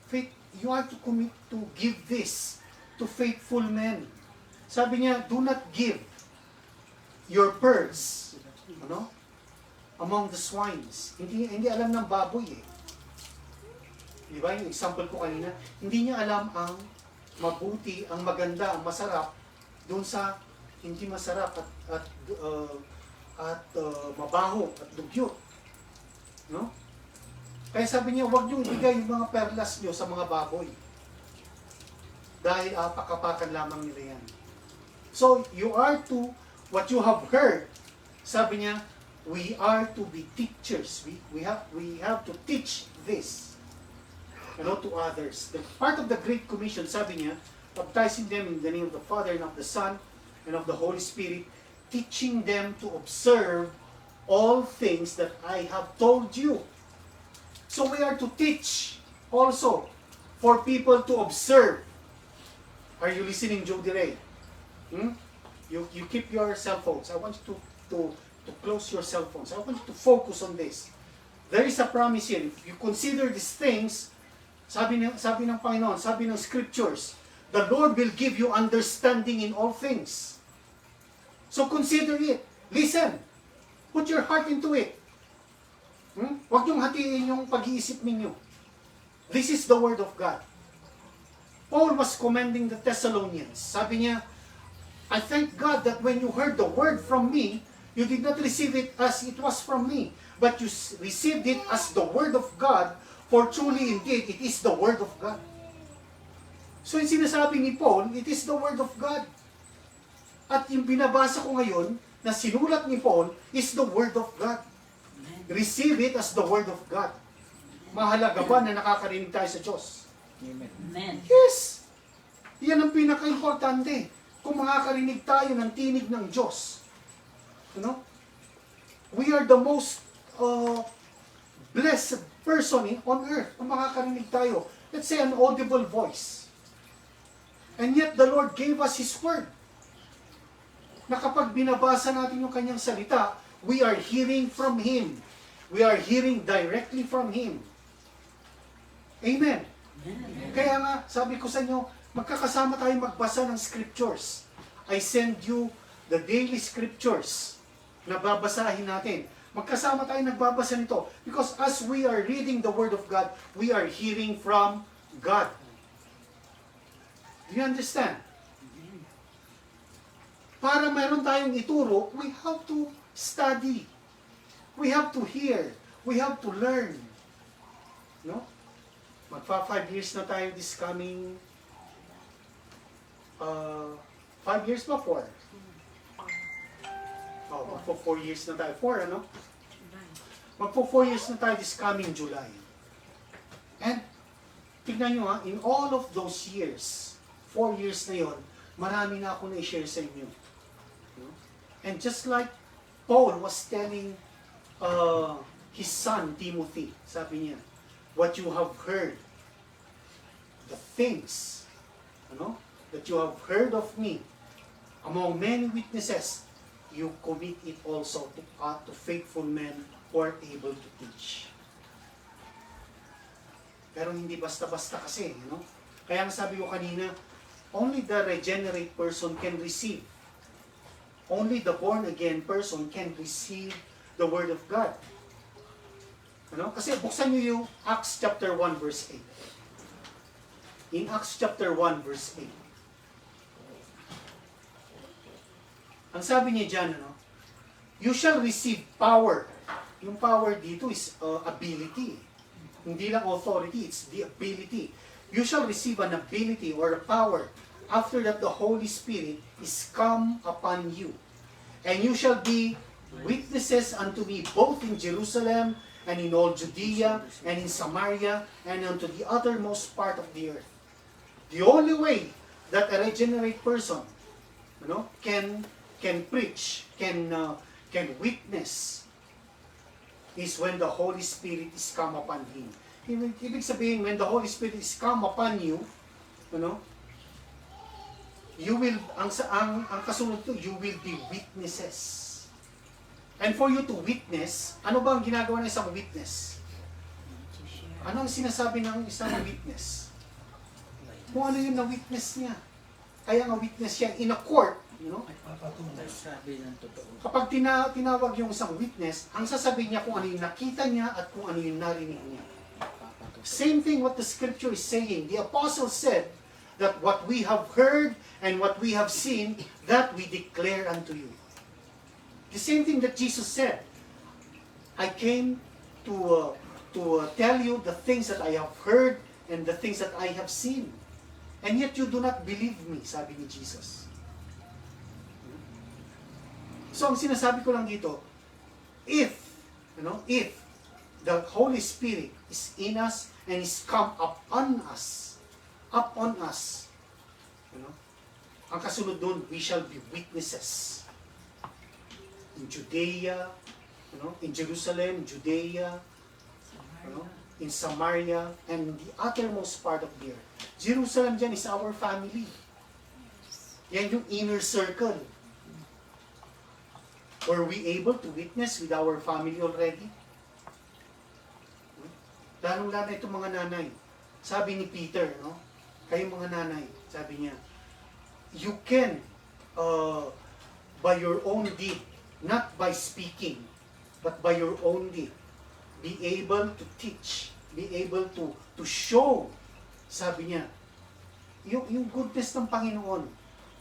S2: Faith, you are to commit to give this to faithful men. Sabi niya, do not give your pearls, among the swines. Hindi alam ng baboy eh. Di ba? Yung example ko kanina, hindi niya alam ang mabuti, ang maganda, ang masarap doon sa hindi masarap at mabaho at dugyot. No? Kaya sabi niya, huwag niyo ibigay yung mga perlas niyo sa mga baboy. Dahil pakapakan lamang nila yan. So, you are to, what you have heard, sabi niya, we are to be teachers. We have to teach this, to others. The part of the Great Commission, sabi niya, baptizing them in the name of the Father and of the Son and of the Holy Spirit, teaching them to observe all things that I have told you. So we are to teach also for people to observe. Are you listening, Jody Ray? You keep your cell phones. I want you to close your cell phones. I want you to focus on this. There is a promise here. If you consider these things, sabi ng Panginoon, sabi ng Scriptures, the Lord will give you understanding in all things. So consider it. Listen. Put your heart into it. Huwag niyong hatiin yung pag-iisip ninyo. This is the Word of God. Paul was commending the Thessalonians. Sabi niya, I thank God that when you heard the Word from me, you did not receive it as it was from me, but you received it as the Word of God, for truly indeed, it is the Word of God. So yung sinasabi ni Paul, it is the Word of God. At yung binabasa ko ngayon, na sinulat ni Paul, is the Word of God. Receive it as the Word of God. Mahalaga ba na nakakarinig tayo sa Diyos?
S3: Amen.
S2: Yes! Yan ang pinaka-importante. Kung makakarinig tayo ng tinig ng Diyos. We are the most blessed person on earth kung makakarinig tayo. Let's say an audible voice. And yet the Lord gave us His Word. Na kapag binabasa natin yung kanyang salita, we are hearing from Him. We are hearing directly from Him. Amen. Kaya nga, sabi ko sa inyo, magkakasama tayo magbasa ng Scriptures. I send you the daily Scriptures na babasahin natin. Magkasama tayo nagbabasa nito. Because as we are reading the Word of God, we are hearing from God. Do you understand? Para meron tayong ituro, we have to study. We have to hear. We have to learn. Magpa 5 years na tayo this coming 5 years ba? 4? Magpo 4 years na tayo. 4, ano? Magpo 4 years na tayo this coming July. And, tignan nyo in all of those years, 4 years na yon, marami na ako na-share sa inyo. And just like Paul was telling his son Timothy, sabi niya, what you have heard, the things, that you have heard of me, among many witnesses, you commit it also to faithful men who are able to teach. Pero hindi basta-basta kasi, Kaya ang sabi ko kanina, only the regenerate person can receive. Only the born-again person can receive the Word of God. Kasi buksan niyo yung Acts chapter 1 verse 8. In Acts chapter 1 verse 8. Ang sabi niya dyan, you shall receive power. Yung power dito is ability. Hindi lang authority, it's the ability. You shall receive an ability or a power after that the Holy Spirit is come upon you. And you shall be witnesses unto me both in Jerusalem and in all Judea and in Samaria and unto the uttermost part of the earth. The only way that a regenerate person can preach, can witness is when the Holy Spirit is come upon him. Ibig sabihin, when the Holy Spirit is come upon you, you will, ang kasunod to, you will be witnesses. And for you to witness, ano ba ang ginagawa ng isang witness? Ano ang sinasabi ng isang witness? Kung ano yung na-witness niya. Kaya nga witness siya in a court,
S4: Sabi ng totoo.
S2: kapag tinawag yung isang witness, ang sasabihin niya kung ano yung nakita niya at kung ano yung narinig niya. Same thing what the scripture is saying. The apostle said that what we have heard and what we have seen, that we declare unto you. The same thing that Jesus said. I came to tell you the things that I have heard and the things that I have seen. And yet you do not believe me, sabi ni Jesus. So ang sinasabi ko lang dito, if the Holy Spirit is in us and is come upon us, ang kasunod doon, we shall be witnesses. In Judea, in Jerusalem, Judea, in Samaria, and the uttermost part of the earth. Jerusalem dyan is our family. Yan yung inner circle. Were we able to witness with our family already? Lalong-lalo itong mga nanay. Sabi ni Peter, kayong mga nanay, sabi niya, you can, by your own deed, not by speaking, but by your own deed, be able to teach, be able to show, sabi niya, yung goodness ng Panginoon.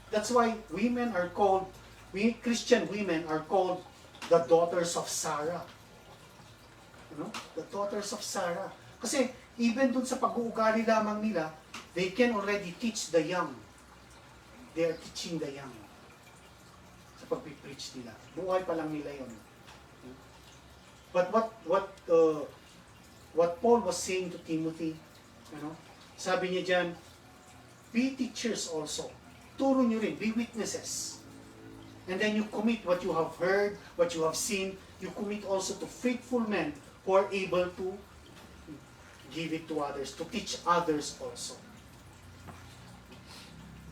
S2: That's why women are called, we Christian women are called the daughters of Sarah. The daughters of Sarah. Kasi even dun sa pag-uugali lamang nila, they can already teach the young. They are teaching the young. Sa pag-preach nila. Buhay pa lang nila yun. But what Paul was saying to Timothy, sabi niya dyan, be teachers also. Turo nyo rin, be witnesses. And then you commit what you have heard, what you have seen, you commit also to faithful men who are able to give it to others, to teach others also.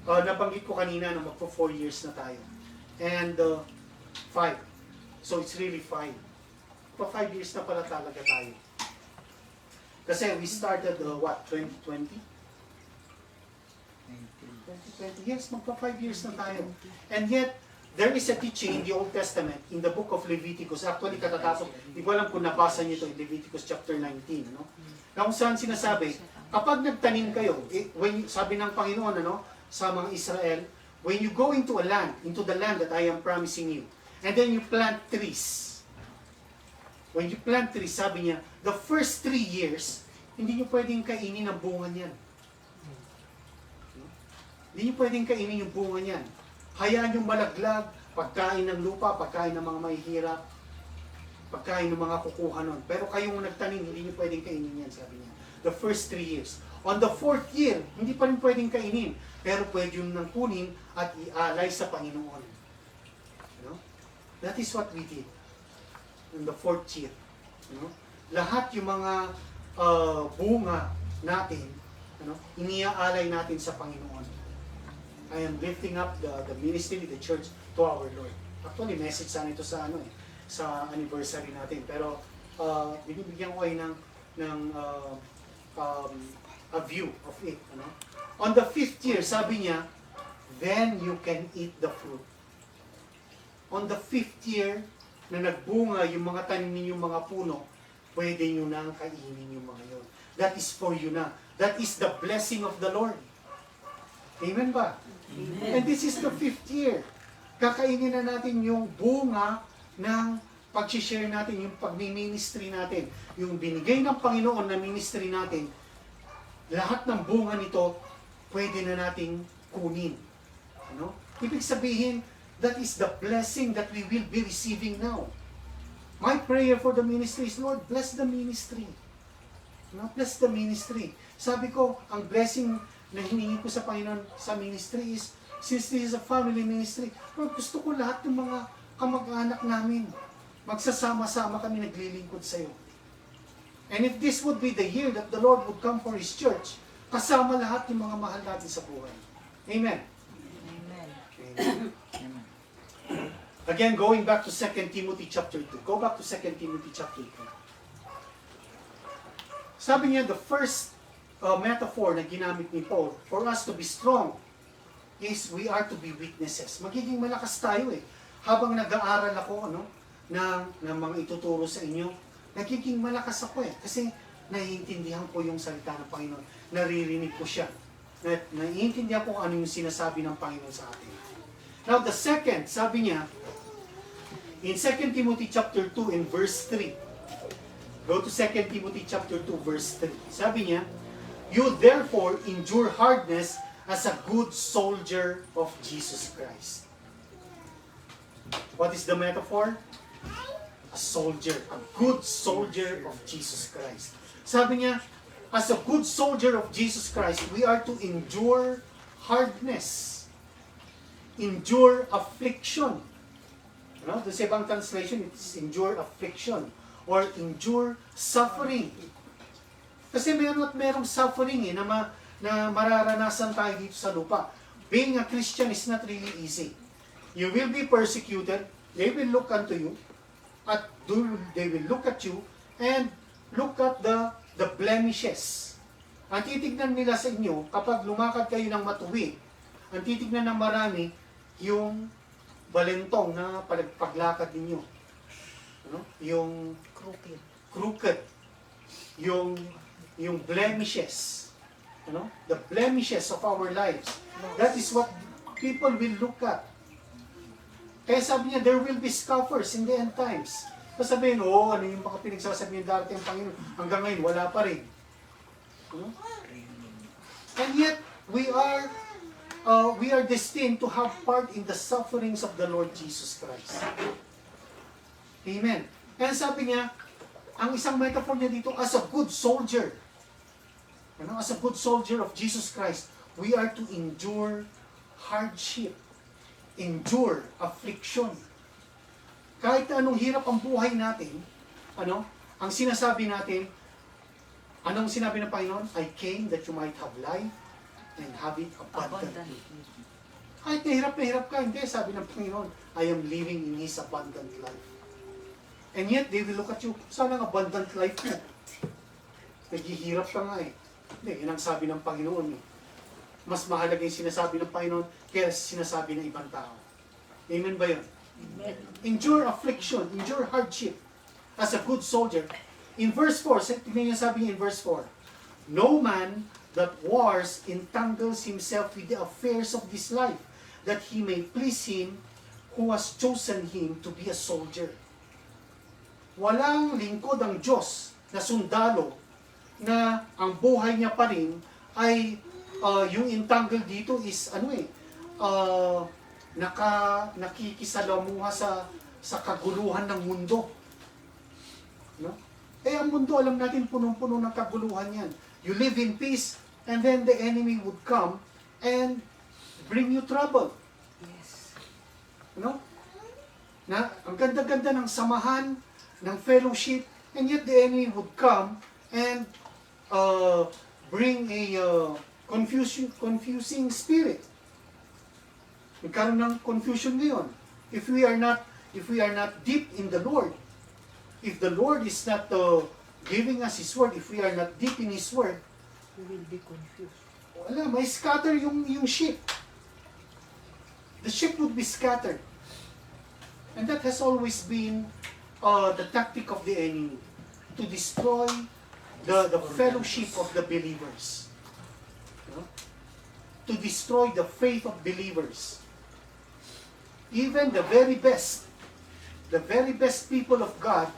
S2: Nabanggit ko kanina na magpo 4 years na tayo. And 5. So it's really 5. Pa 5 years na pala talaga tayo. Kasi we started 2020? 2020, yes, magpa 5 years na tayo. And yet, there is a teaching in the Old Testament, in the book of Leviticus. Actually, katatapos, hindi ko alam kung nabasa niyo ito in Leviticus chapter 19. Na kung saan sinasabi, kapag nagtanim kayo, sabi ng Panginoon, sa mga Israel, when you go into a land, into the land that I am promising you, and then you plant trees. When you plant trees, sabi niya, the first 3 years, hindi niyo pwedeng kainin ang bunga niyan. Hindi niyo pwedeng kainin yung bunga niyan. Hayaan yung malaglag, pagkain ng lupa, pagkain ng mga mahihirap, pagkain ng mga kukuha nun. Pero kayong nagtanim, hindi niyo pwedeng kainin yan, sabi niya. The first 3 years. On the 4th year, hindi pa rin pwedeng kainin, pero pwede yung nang kunin at ialay sa Panginoon. That is what we did in the 4th year. Lahat yung mga bunga natin, iniaalay natin sa Panginoon. I am lifting up the ministry, the church, to our Lord. Actually, message sana ito sa sa anniversary natin. Pero binibigyan ko kayo ng a view of it. On the 5th year, sabi niya, then you can eat the fruit. On the 5th year, na nagbunga yung mga tanim ninyong mga puno, pwede nyo nang kainin yung mga yun. That is for you na. That is the blessing of the Lord. Amen ba? Amen. And this is the 5th year. Kakainin na natin yung bunga ng pag-share natin, yung pag-ministry natin. Yung binigay ng Panginoon na ministry natin, lahat ng bunga nito, pwede na nating kunin. Ibig sabihin, that is the blessing that we will be receiving now. My prayer for the ministry is, Lord, bless the ministry. Bless the ministry. Sabi ko, ang blessing na hiningi ko sa Panginoon sa ministry is, since this is a family ministry, Lord, gusto ko lahat ng mga kamag-anak namin, magsasama-sama kami naglilingkod sa iyo. And if this would be the year that the Lord would come for His church, kasama lahat ng mga mahal natin sa buhay. Amen.
S3: Amen.
S2: Amen.
S4: Amen.
S2: Again, going back to 2 Timothy chapter 2. Go back to 2 Timothy chapter 2. Sabi niya, the first metaphor na ginamit ni Paul, for us to be strong, is we are to be witnesses. Magiging malakas tayo eh. Habang nag-aaral ako ng mga ituturo sa inyo, nagiging malakas ako eh. Kasi naiintindihan ko yung salita ng Panginoon. Naririnig ko siya. Naiintindihan ko ano yung sinasabi ng Panginoon sa atin. Now the second, sabi niya, in 2 Timothy chapter 2 in verse 3. Go to 2 Timothy chapter 2 verse 3. Sabi niya, you therefore endure hardness as a good soldier of Jesus Christ. What is the metaphor? A soldier, a good soldier of Jesus Christ. Sabi niya, as a good soldier of Jesus Christ, we are to endure hardness. Endure affliction. Doon sa ibang translation, it's endure affliction or endure suffering. Kasi meron at merong suffering na mararanasan tayo dito sa lupa. Being a Christian is not really easy. You will be persecuted, they will look unto you, at they will look at you, and look at the blemishes. Ang titignan nila sa inyo, kapag lumakad kayo ng matuwid, ang titignan ng marami, yung balentong na paglakad ninyo. Yung crooked. Yung blemishes. The blemishes of our lives. That is what people will look at. Kaya sabi niya, there will be scoffers in the end times. Sasabihin, ano yung mga pinagsasabi ng darating ang Panginoon? Hanggang ngayon, wala pa rin. And yet, we are destined to have part in the sufferings of the Lord Jesus Christ. Amen. Kaya sabi niya, ang isang metaphor niya dito, as a good soldier, as a good soldier of Jesus Christ, we are to endure hardship, endure affliction. Kahit anong hirap ang buhay natin, ang sinasabi natin, anong sinabi ng Panginoon? I came that you might have life and have it abundantly. Kahit na hirap ka, hindi, sabi ng Panginoon, I am living in His abundant life. And yet, they will look at you, saan ang abundant life mo? Naghihirap ka nga eh. Hindi, yun ang sabi ng Panginoon eh. Mas mahalaga yung sinasabi ng Panginoon kaya sinasabi ng ibang tao. Amen ba yun?
S3: Amen.
S2: Endure affliction, endure hardship as a good soldier. In verse 4, tingnan niyo sabi niya in verse 4, no man that wars entangles himself with the affairs of this life, that he may please him who has chosen him to be a soldier. Walang lingkod ang Diyos na sundalo na ang buhay niya pa rin ay yung entangle dito is nakikisalamuha sa kaguluhan ng mundo. Ang mundo, alam natin, punong-puno ng kaguluhan yan. You live in peace, and then the enemy would come and bring you trouble.
S3: Yes.
S2: Ang ganda-ganda ng samahan, ng fellowship, and yet the enemy would come and bring a confusing spirit. Nagkaroon ng confusion ngayon. If we are not deep in the Lord, if the Lord is not giving us His Word, if we are not deep in His Word,
S3: We will be confused.
S2: may scatter yung sheep. The sheep would be scattered. And that has always been the tactic of the enemy, to destroy the fellowship of the believers. To destroy the faith of believers. Even the very best people of God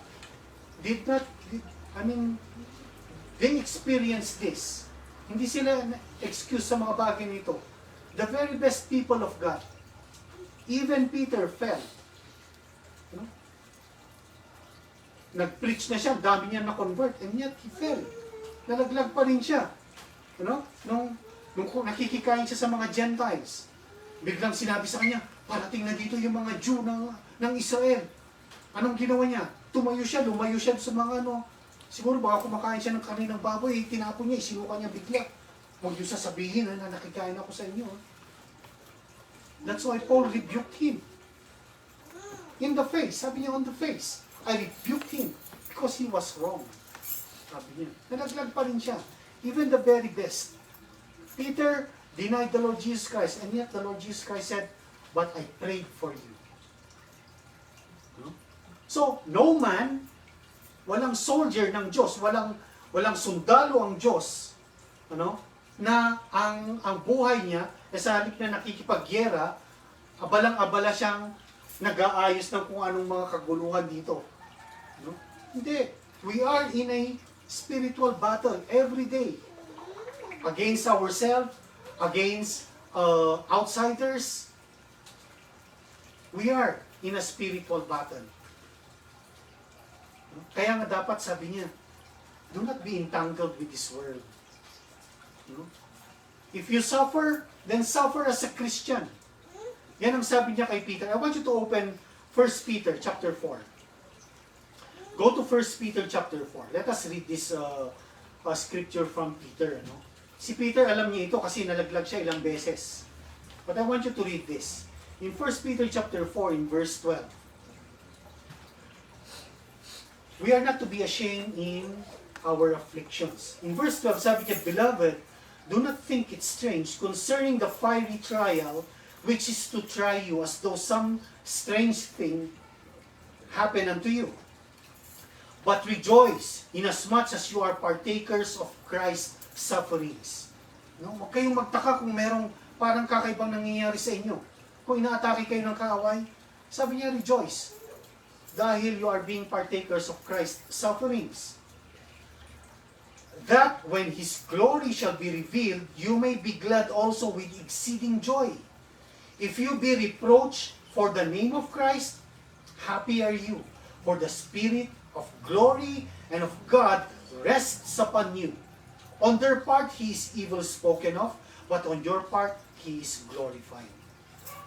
S2: they experienced this. Hindi sila excuse sa mga bagay nito. The very best people of God, even Peter fell. Nag-preach na siya, dami niya na-convert, and yet he fell. Nalaglag pa rin siya. Nung nakikikain siya sa mga Gentiles, biglang sinabi sa kanya, parating na dito yung mga Jew ng Israel. Anong ginawa niya? Lumayo siya sa mga Siguro baka kumakain siya ng karne ng baboy, tinapon niya, isinuka niya bigla. Huwag niyo sasabihin na nakikain ako sa inyo. That's why Paul rebuked him. In the face, sabi niya on the face. I rebuked him because he was wrong. Sabi niya. Nalaglag pa rin siya. Even the very best. Peter denied the Lord Jesus Christ, and yet the Lord Jesus Christ said, but I prayed for you. No? So, no man, walang soldier ng Diyos, walang sundalo ang Diyos, na ang buhay niya, sa halip na nakikipagyera, abalang-abala siyang nag-aayos ng kung anong mga kaguluhan dito. No? Hindi. We are in a spiritual battle every day. Against ourselves, against outsiders. We are in a spiritual battle. Kaya nga dapat sabi niya, do not be entangled with this world. If you suffer, then suffer as a Christian. Yan ang sabi niya kay Peter. I want you to open 1 Peter chapter 4. Go to 1 Peter chapter 4. Let us read this scripture from Peter. Si Peter, alam niya ito kasi nalaglag siya ilang beses. But I want you to read this. In 1 Peter chapter 4, in verse 12. We are not to be ashamed in our afflictions. In verse 12, sabi niya, Beloved, do not think it strange concerning the fiery trial which is to try you as though some strange thing happened unto you. But rejoice inasmuch as you are partakers of Christ's sufferings. Huwag kayong magtaka kung merong parang kakaibang nangyayari sa inyo. Kung inaatake kayo ng kaaway, sabi niya, rejoice. Dahil you are being partakers of Christ's sufferings. That when His glory shall be revealed, you may be glad also with exceeding joy. If you be reproached for the name of Christ, happy are you, for the Spirit of glory and of God rests upon you. On their part, He is evil spoken of, but on your part, He is glorified.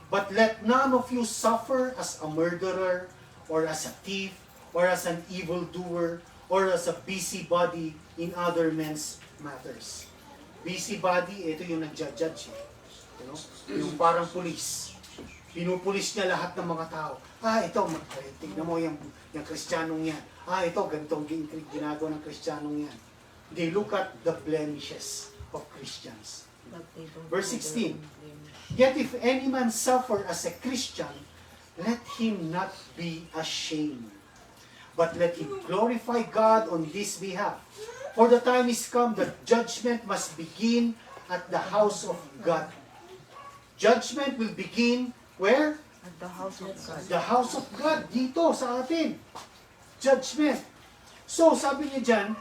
S2: But let none of you suffer as a murderer, or as a thief, or as an evildoer, or as a busybody in other men's matters. Busybody, ito yung nag-judge. Yung parang pulis. Pinupulis niya lahat ng mga tao. Ito, tignan mo yung Kristiyanong yan. Ito, ganitong ginagawa ng Kristiyanong yan. They look at the blemishes of Christians. Verse 16. Yet if any man suffer as a Christian, let him not be ashamed, but let him glorify God on this behalf. For the time is come that judgment must begin at the house of God. Judgment will begin where?
S3: At the house of God.
S2: The house of God, dito sa atin. Judgment. So, sabi niya dyan,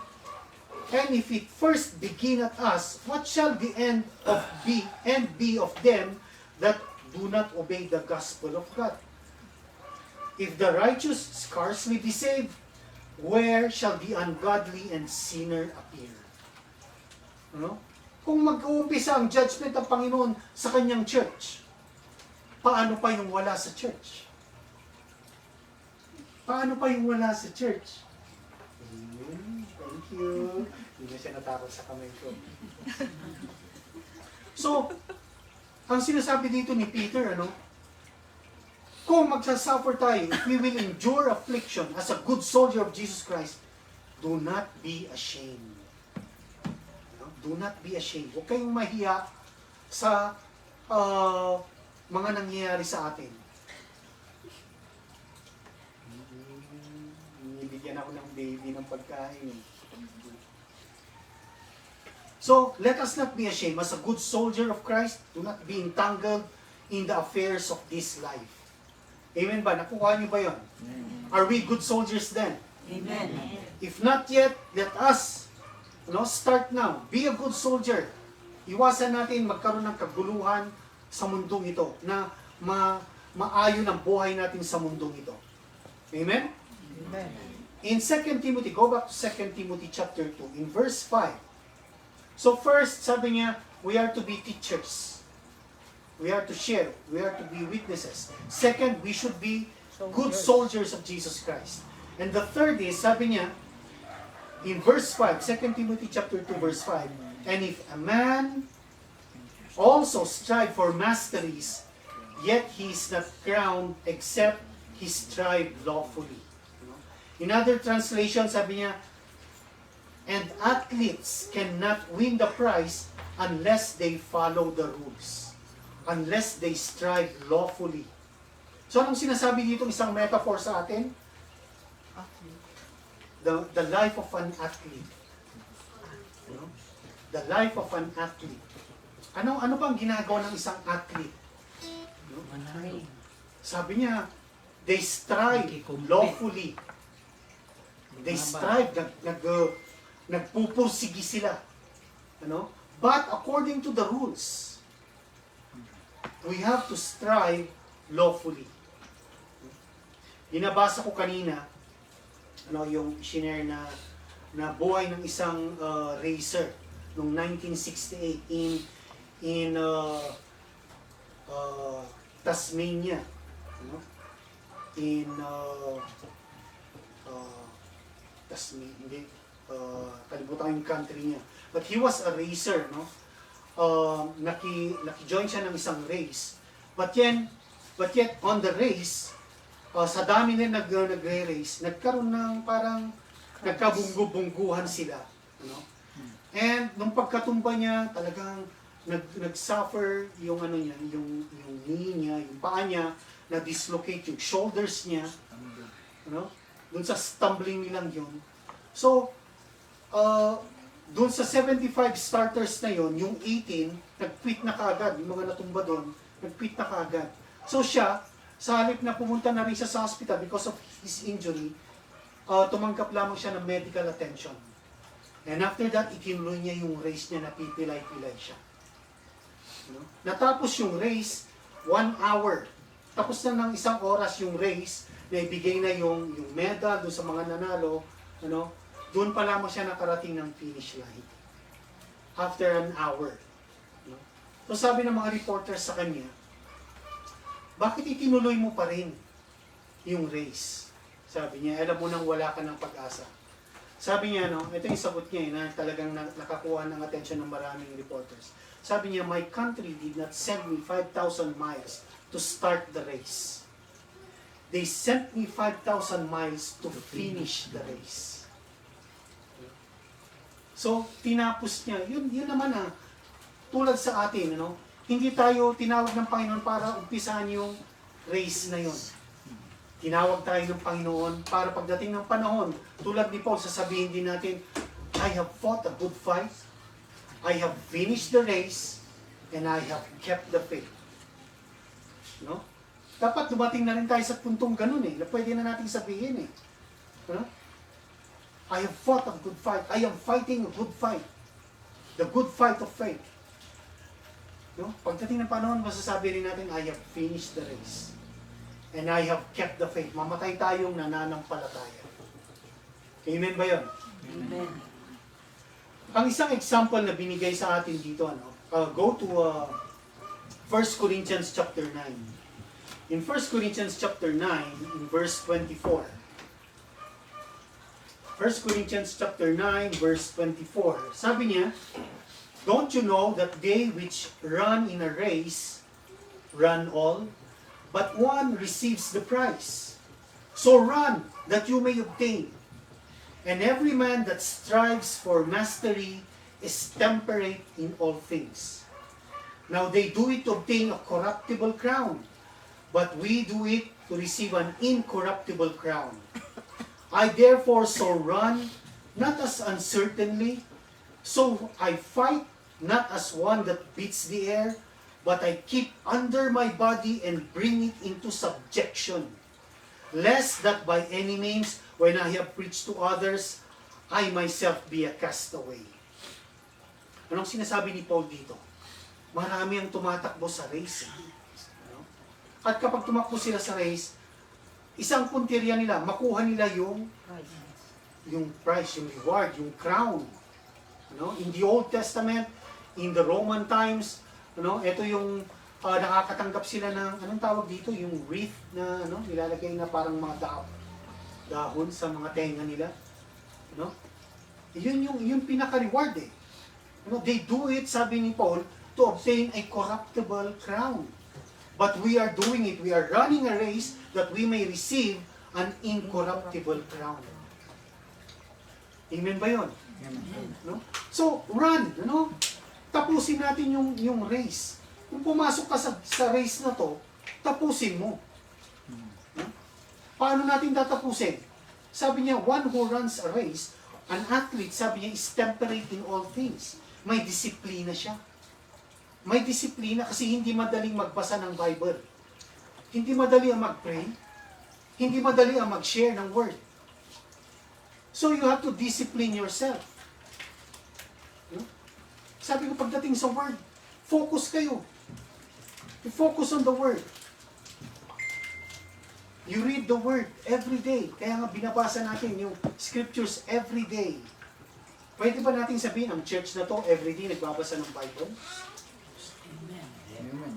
S2: and if it first begin at us, what shall the end be of them that do not obey the gospel of God? If the righteous scarcely be saved, where shall the ungodly and sinner appear? Kung mag-uumpisa ang judgment ng Panginoon sa kanyang church, paano pa yung wala sa church? Paano pa yung wala sa church? Thank you. Hindi na siya natakot sa kamay ko. So, ang sinasabi dito ni Peter, kung magsasuffer tayo, if we will endure affliction as a good soldier of Jesus Christ, do not be ashamed. Do not be ashamed. Huwag kayong mahiya sa mga nangyayari sa atin. Bigyan ako ng baby ng pagkain. So, let us not be ashamed. As a good soldier of Christ, do not be entangled in the affairs of this life. Amen ba? Nakuha niyo ba yun? Are we good soldiers then?
S3: Amen.
S2: If not yet, let us start now. Be a good soldier. Iwasan natin magkaroon ng kaguluhan sa mundong ito na maayon ang buhay natin sa mundong ito. Amen?
S3: Amen.
S2: In 2 Timothy, go back to 2 Timothy chapter 2, in verse 5. So first, sabi niya, we are to be teachers. We are to share. We are to be witnesses. Second, we should be good soldiers of Jesus Christ. And the third is, sabi niya, in verse 5, 2 Timothy chapter 2, verse 5, and if a man also strive for masteries, yet he is not crowned except he strive lawfully. In other translations, sabi niya, and athletes cannot win the prize unless they follow the rules, unless they strive lawfully. So anong sinasabi dito isang metaphor sa atin? The life of an athlete. You know? The life of an athlete. Ano bang ginagawa ng isang athlete? You know?
S4: Manalo.
S2: Sabi niya, they strive lawfully. They strive, nagpupursigi sila. Ano? But according to the rules, we have to strive lawfully. Binabasa ko kanina, yung shinare na buhay ng isang racer noong 1968 in Tasmania. In Tasmania, hindi, kalimutan yung country niya. But he was a racer, no? Naki-join siya ng isang race. But yet on the race, sa dami na nagre-race, nagkaroon ng parang nagkabunggu-bungguhan sila. Ano? And nung pagkatumba niya, talagang nag-suffer yung niya, yung knee niya, yung paa niya, na-dislocate yung shoulders niya. Ano? Doon sa stumbling nilang yun. So, doon sa 75 starters na yon, yung 18, nag-quit na kaagad. Yung mga natumba doon, nag-quit na kaagad. So siya, sa halip na pumunta na rin siya sa hospital because of his injury, tumanggap lamang siya ng medical attention. And after that, ikinuloy niya yung race niya, napipilay-pilay siya. Natapos yung race, 1 hour. Tapos na ng 1 oras yung race, na ibigay na yung medal doon sa mga nanalo, doon pa lamang siya nakarating ng finish line. After an hour. So sabi ng mga reporters sa kanya, bakit itinuloy mo pa rin yung race? Sabi niya, alam mo nang wala ka ng pag-asa. Sabi niya, ito yung sagot niya, na talagang nakakuha ng attention ng maraming reporters. Sabi niya, my country did not send me 5,000 miles to start the race. They sent me 5,000 miles to finish the race. So, tinapos niya. Yun naman tulad sa atin, hindi tayo tinawag ng Panginoon para umpisahan yung race na yun. Tinawag tayo ng Panginoon para pagdating ng panahon, tulad ni Paul, sasabihin din natin, I have fought a good fight, I have finished the race, and I have kept the faith. Dapat dumating na rin tayo sa puntong ganun na pwede na natin sabihin I have fought a good fight. I am fighting a good fight. The good fight of faith. Pagdating ng panahon, masasabi rin natin, I have finished the race. And I have kept the faith. Mamatay tayong nananampalataya. Amen ba yun?
S3: Amen.
S2: Ang isang example na binigay sa atin dito, go to 1 Corinthians chapter 9. In 1 Corinthians chapter 9, in verse 24, 1 Corinthians chapter 9, verse 24. Sabi niya, don't you know that they which run in a race run all, but one receives the prize? So run, that you may obtain. And every man that strives for mastery is temperate in all things. Now they do it to obtain a corruptible crown, but we do it to receive an incorruptible crown. I therefore so run, not as uncertainly, so I fight, not as one that beats the air, but I keep under my body and bring it into subjection, lest that by any means, when I have preached to others, I myself be a castaway. Anong sinasabi ni Paul dito? Marami ang tumatakbo sa race. At kapag tumakbo sila sa race, isang punteriya nila, makuha nila yung prize, yung reward, yung crown. In the Old Testament, in the Roman times, ito yung nakakatanggap sila ng, anong tawag dito, yung wreath na nilalagay na parang mga dahon sa mga tenga nila. Yun pinaka-reward eh. They do it, sabi ni Paul, to obtain a corruptible crown. But we are doing it, we are running a race that we may receive an incorruptible crown. Amen ba yun? No? So, run, tapusin natin yung race. Kung pumasok ka sa race na to, tapusin mo. No? Paano natin tatapusin? Sabi niya, one who runs a race, an athlete, sabi niya, is temperate in all things. May disiplina siya. May disiplina kasi hindi madaling magbasa ng Bible. Hindi madali ang mag-pray. Hindi madali ang mag-share ng word. So you have to discipline yourself. Sabi ko, pagdating sa word, focus kayo. You focus on the word. You read the word every day. Kaya nga binabasa natin yung scriptures every day. Pwede ba natin sabihin, ang church na to, every day nagbabasa ng Bible?
S4: Amen.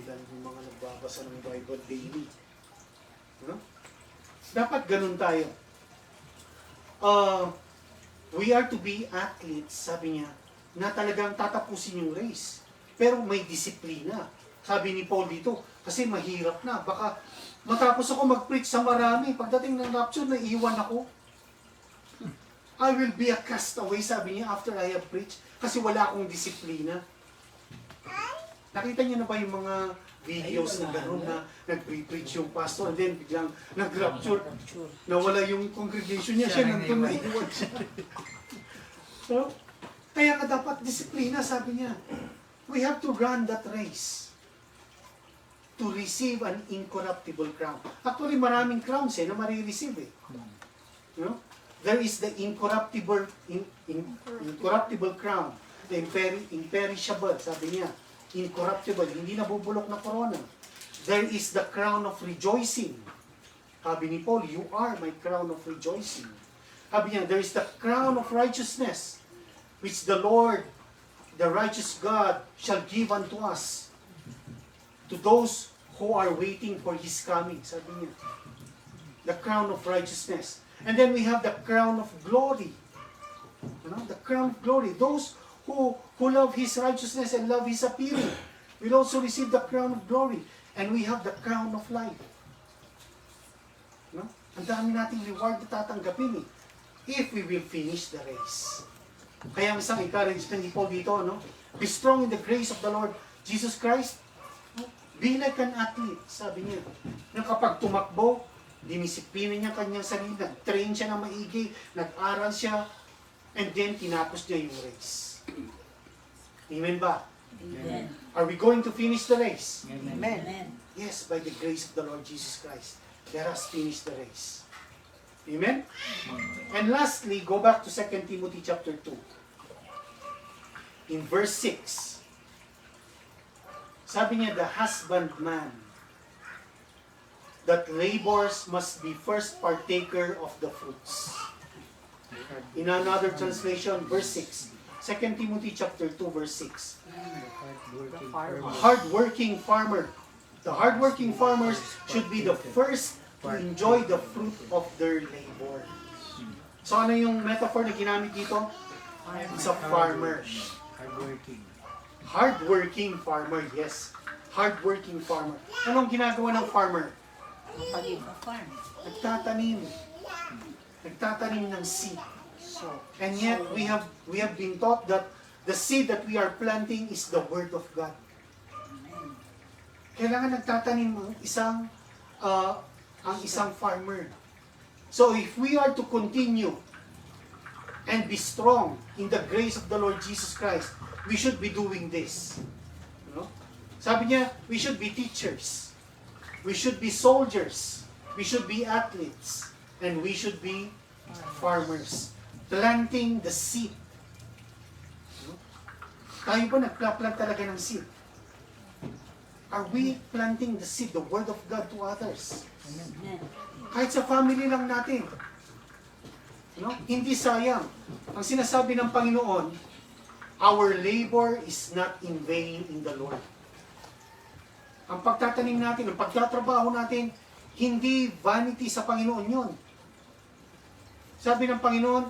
S2: Ilan yung mga nagbabasa ng Bible daily? Dapat ganun tayo. We are to be athletes, sabi niya, na talagang tatapusin yung race. Pero may disiplina. Sabi ni Paul dito, kasi mahirap na. Baka matapos ako mag-preach sa marami, pagdating ng rapture, naiiwan ako. I will be a castaway, sabi niya, after I have preached. Kasi wala akong disiplina. Nakita niyo na ba yung mga videos na gano'n na nag-preach yung pastor and then biglang nag-rapture, nawala yung congregation niya, siya nandun na iwan siya. So, kaya nga dapat disiplina, sabi niya. We have to run that race to receive an incorruptible crown. Actually, maraming crowns na marireceive eh. There is the incorruptible crown, the imperishable, sabi niya. Incorruptible, hindi nabubulok na corona. There is the crown of rejoicing. Sabi ni Paul, you are my crown of rejoicing. Sabi niya, there is the crown of righteousness, which the Lord, the righteous God, shall give unto us, to those who are waiting for His coming. Sabi niya, the crown of righteousness. And then we have the crown of glory. The crown of glory. Those who love His righteousness and love His appearing will also receive the crown of glory. And we have the crown of life. Ang dami nating reward na tatanggapin if we will finish the race. Kaya ang isang encouragement ni Paul dito, be strong in the grace of the Lord Jesus Christ. Be like an athlete, sabi niya. Na kapag tumakbo, dinisiplina niya kanyang sarili, nag-train siya na maigi, nag-aral siya, and then tinapos niya yung race. Amen ba?
S4: Amen.
S2: Are we going to finish the race?
S3: Amen.
S2: Yes, by the grace of the Lord Jesus Christ. Let us finish the race. Amen? And lastly, go back to 2 Timothy chapter 2. In verse 6, sabi niya, the husbandman that labors must be first partaker of the fruits. In another translation, verse 6. 2 Timothy chapter 2, verse 6. A hard-working farmer. The hard-working farmers should be the first to enjoy the fruit of their labor. So ano yung metaphor na ginamit dito? It's a farmer.
S4: Hardworking.
S2: Hardworking farmer, yes. Hardworking farmer. Anong ginagawa ng farmer?
S3: Farm.
S2: Nagtatanim. Nagtatanim ng seed.
S3: So,
S2: And yet we have been taught that the seed that we are planting is the Word of God. Kailangan nagtatanim ang isang farmer. So if we are to continue and be strong in the grace of the Lord Jesus Christ, we should be doing this. Sabi niya, we should be teachers. We should be soldiers. We should be athletes. And we should be farmers. Planting the seed. Tayo ba nagplant talaga ng seed? Are we planting the seed, the Word of God to others? Kahit sa family lang natin. Hindi sayang. Ang sinasabi ng Panginoon, our labor is not in vain in the Lord. Ang pagtatanim natin, ang pagtatrabaho natin, hindi vanity sa Panginoon yun. Sabi ng Panginoon,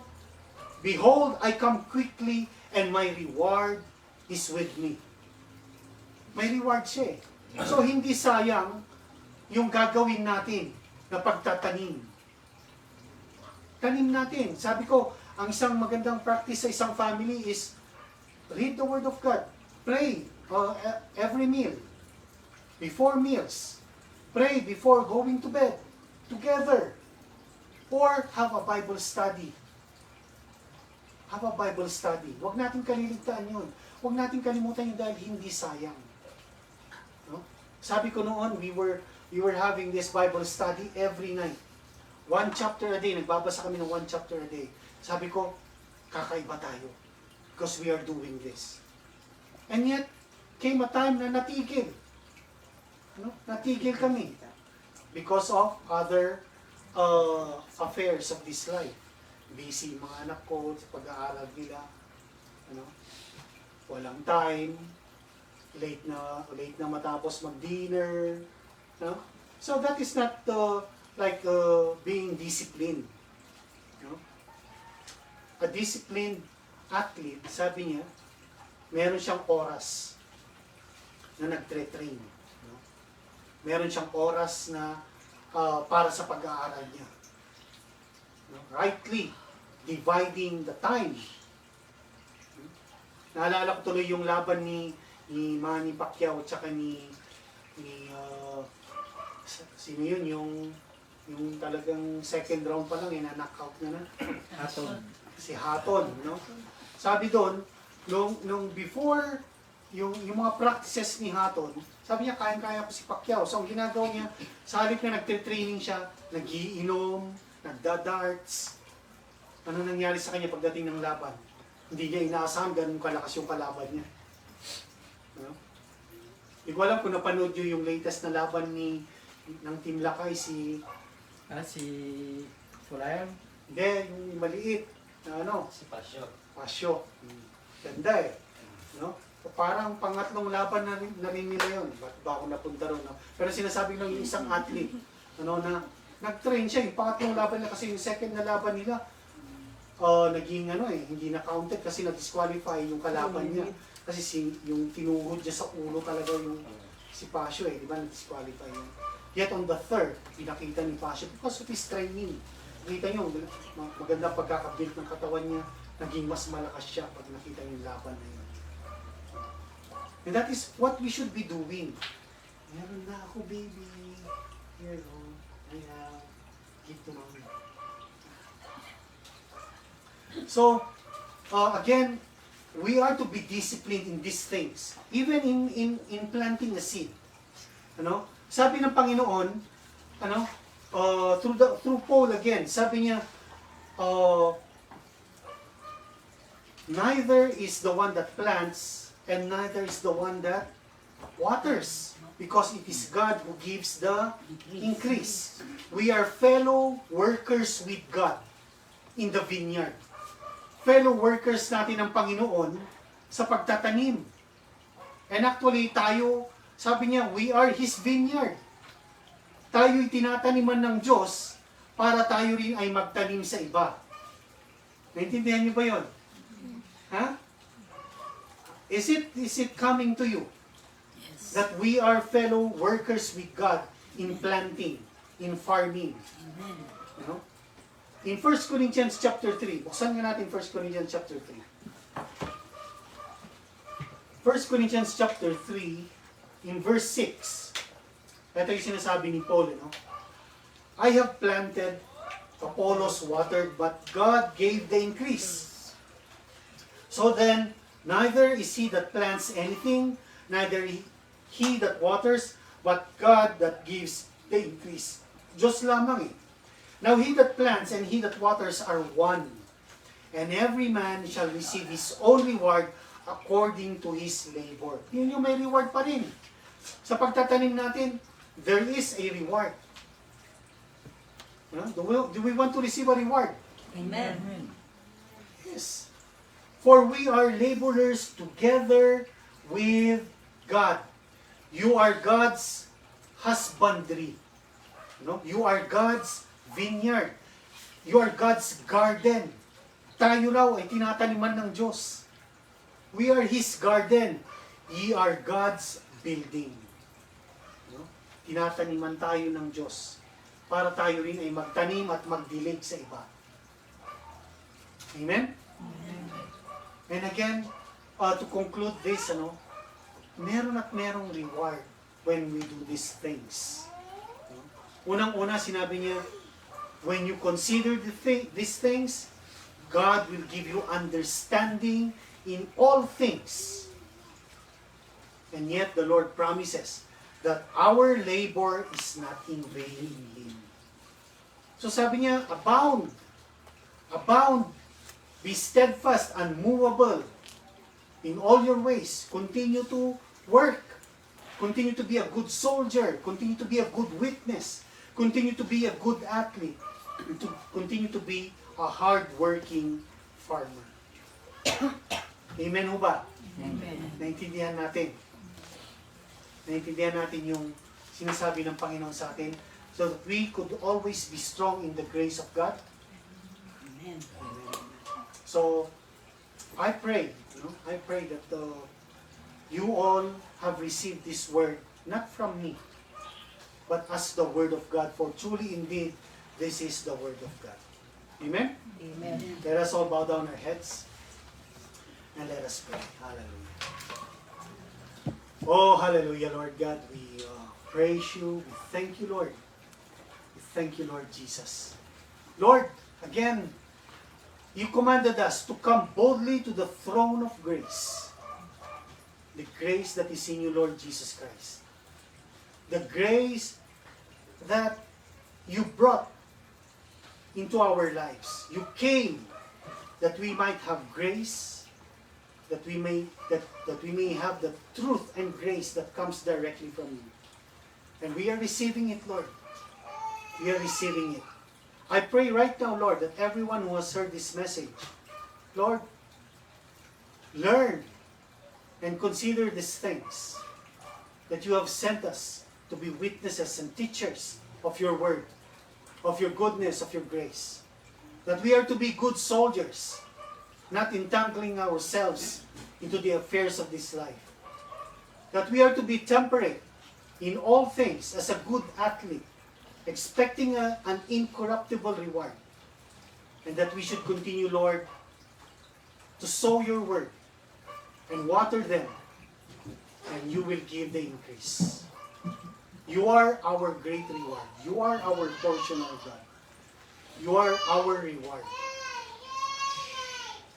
S2: Behold, I come quickly, and my reward is with me. May reward siya eh. So, hindi sayang yung gagawin natin na pagtatanim. Tanim natin. Sabi ko, ang isang magandang practice sa isang family is read the Word of God. Pray every meal. Before meals. Pray before going to bed. Together. Or have a Bible study. Have a Bible study. Huwag natin kaliligtaan yun. Huwag natin kalimutan yun dahil hindi sayang. No? Sabi ko noon, we were having this Bible study every night. 1 chapter a day. Nagbabasa kami ng 1 chapter a day. Sabi ko, kakaiba tayo. Because we are doing this. And yet, came a time na natigil. No? Natigil kami. Because of other affairs of this life. Busy yung mga anak ko sa pag-aaral nila. Ano? Walang time. Late na matapos mag-dinner. No? So that is not being disciplined. No? A disciplined athlete, sabi niya, meron siyang oras na nagtre-train. No? Meron siyang oras na para sa pag-aaral niya. No? Rightly dividing the time. Naalala ko tuloy yung laban ni Manny Pacquiao at saka ni sino yun, yung talagang second round pa lang, na-knockout na.
S4: Hatton.
S2: Si Hatton, no? Sabi doon, nung before yung mga practices ni Hatton, sabi niya, kayang-kaya ko si Pacquiao. So, ang ginagawa niya, sa halip na nagte-training siya, nagiinom, nagda-darts. Ano nangyari sa kanya pagdating ng laban? Hindi niya inaasahan ganun kalakas yung kalaban niya. No? Hindi ko alam kung napanood niyo yung latest na laban ng Team Lakay, si
S4: Fulayan?
S2: Hindi, yung maliit. Na ano?
S5: Si Pasyo.
S2: Pasyo. Ganda eh. No? So, parang pangatlong laban na rin nila yun. Ba't ba ako napunta ron? No? Pero sinasabi lang yung isang athlete, ano, na nag-train siya. Yung pangatlong laban na kasi yung second na laban nila, naging hindi na counted kasi na-disqualify yung kalaban niya. Kasi yung tinuhod niya sa ulo talaga yung si Pasyo eh. Di ba? Na-disqualify yun. Yet on the third, pinakita ni Pasyo because of his training. Nakita niyo, maganda pagkakabuild ng katawan niya, naging mas malakas siya pag nakita niyo yung laban na yun. And that is what we should be doing. Meron na ako, baby. Here, I have. Give to mommy. So, again, we are to be disciplined in these things. Even in planting a seed. Ano? Sabi ng Panginoon, through Paul again, sabi niya, neither is the one that plants and neither is the one that waters, because it is God who gives the increase. We are fellow workers with God in the vineyard. Fellow workers natin ng Panginoon sa pagtatanim. And actually, tayo, sabi niya, we are His vineyard. Tayo'y tinataniman ng Diyos para tayo rin ay magtanim sa iba. Naintindihan niyo ba yun? Ha? Is it coming to you?
S3: Yes.
S2: That we are fellow workers with God in planting, in farming.
S3: Amen.
S2: You know? In 1 Corinthians chapter 3, buksan nga natin 1 Corinthians chapter 3. 1 Corinthians chapter 3, in verse 6, ito yung sinasabi ni Paul, I have planted, Apollos watered, but God gave the increase. So then, neither is he that plants anything, neither he that waters, but God that gives the increase. Diyos lamang eh. Now he that plants and he that waters are one, and every man shall receive his own reward according to his labor. Yun yung may reward pa rin. Sa pagtatanim natin, there is a reward. Do we want to receive a reward?
S3: Amen.
S2: Yes. For we are laborers together with God. You are God's husbandry. You are God's vineyard. You are God's garden. tayo raw ay tinataniman ng Diyos. We are His garden. Ye are God's building. No? Tinataniman tayo ng Diyos para tayo rin ay magtanim at magdilig sa iba. Amen? And again, to conclude this, meron at merong reward when we do these things. No? Unang-una, sinabi niya, when you consider these things, God will give you understanding in all things. And yet the Lord promises that our labor is not in vain in Him. So sabi niya, abound, be steadfast, unmovable in all your ways. Continue to work. Continue to be a good soldier. Continue to be a good witness. Continue to be a good athlete. To continue to be a hard-working farmer. Amen ho ba?
S3: Amen.
S2: Naintindihan natin. Naintindihan natin yung sinasabi ng Panginoon sa atin so that we could always be strong in the grace of God.
S3: Amen.
S2: So, I pray that you all have received this word, not from me, but as the word of God, for truly indeed, this is the word of God. Amen?
S3: Amen.
S2: Let us all bow down our heads and let us pray. Hallelujah. Oh, hallelujah, Lord God. We praise you. We thank you, Lord. We thank you, Lord Jesus. Lord, again, you commanded us to come boldly to the throne of grace. The grace that is in you, Lord Jesus Christ. The grace that you brought into our lives. You came that we might have grace, that we may have the truth and grace that comes directly from you. And we are receiving it, Lord. We are receiving it. I pray right now, Lord, that everyone who has heard this message, Lord, learn and consider these things that you have sent us to be witnesses and teachers of your word, of your goodness, of your grace. That we are to be good soldiers, not entangling ourselves into the affairs of this life. That we are to be temperate in all things as a good athlete, expecting an incorruptible reward. And that we should continue, Lord, to sow your word and water them, and you will give the increase. You are our great reward. You are our portion, O God. You are our reward.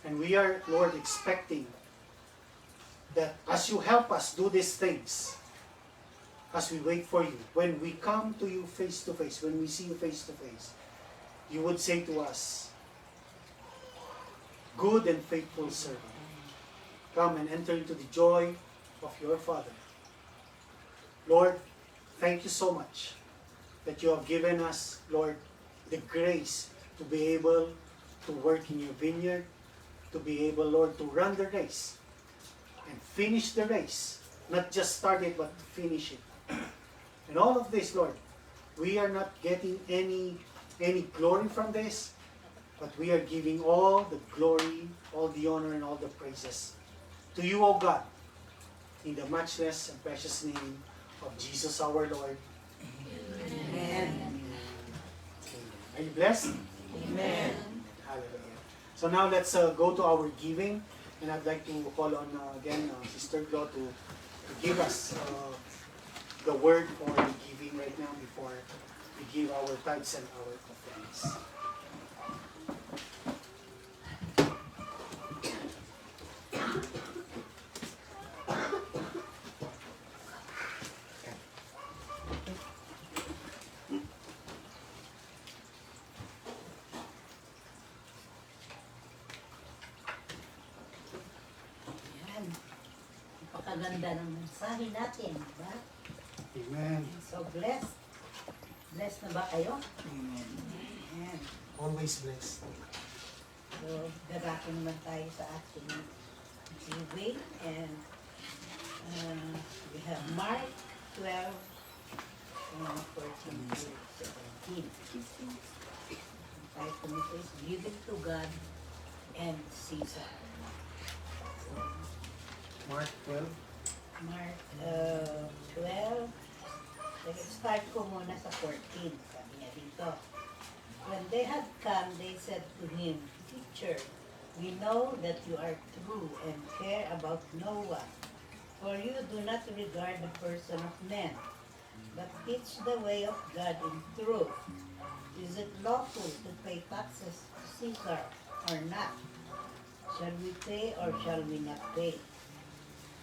S2: And we are, Lord, expecting that as you help us do these things, as we wait for you, when we come to you face to face, when we see you face to face, you would say to us, good and faithful servant, come and enter into the joy of your Father. Lord, thank you so much that you have given us, Lord, the grace to be able to work in your vineyard, to be able, Lord, to run the race and finish the race. Not just start it, but finish it. And all of this, Lord, we are not getting any glory from this, but we are giving all the glory, all the honor, and all the praises to you, O God, in the matchless and precious name of Jesus our Lord.
S3: Amen.
S2: Are you blessed?
S3: Amen.
S2: Hallelujah. So now let's go to our giving, and I'd like to call on again Sister Glo to give us the word for the giving right now before we give our tithes and our offerings.
S3: Yan. Napakaganda ng mensahe natin, diba?
S2: Amen.
S3: So blessed. Blessed na ba kayo?
S4: Amen.
S3: Ayan.
S2: Always blessed.
S3: So, garakin naman tayo sa ating giving. And we have Mark 12, 14 to 17. Ang title nito is Giving to God and Caesar.
S4: Mark 12.
S3: Mark 12. Start ko muna sa 14. Sabi niya dito. When they had come, they said to him, Teacher, we know that you are true and care about no one, for you do not regard the person of men, but teach the way of God in truth. Is it lawful to pay taxes to Caesar or not? Shall we pay or shall we not pay?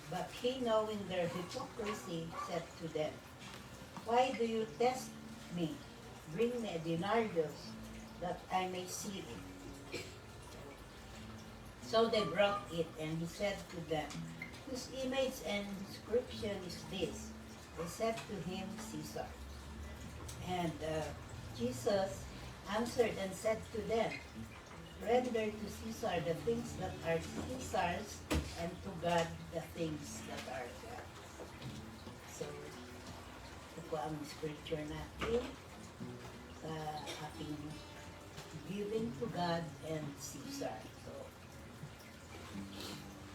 S3: But he, knowing their hypocrisy, said to them, Why do you test me? Bring me a denarius, that I may see it. So they brought it, and he said to them, Whose image and inscription is this? They said to him, Caesar. And Jesus answered and said to them, Render to Caesar the things that are Caesar's, and to God the things that are God's. So, ito po ang scripture natin sa ating giving to God and Caesar. So,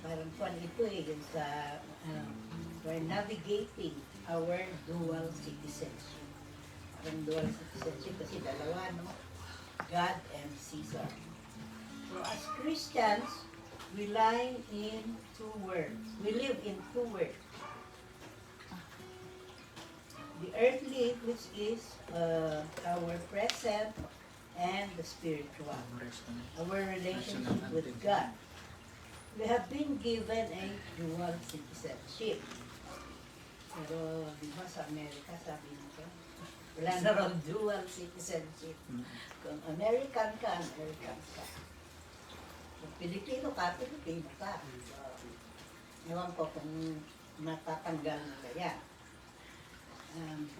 S3: parang kwan ito yung sa we're navigating our dual citizenship. Parang dual citizenship kasi dalawa, no? God and Caesar. So as Christians, we live in two worlds. We live in two worlds. The earthly, which is our present, and the spiritual, our relationship with God. We have been given a dual citizenship. Pero di ba sa Amerika, sabi nito, wala na raw dual citizenship. Kung American ka, American ka. Kung Pilipino ka, Pilipino ka. So, ewan ko kung natatanggal nila yan. And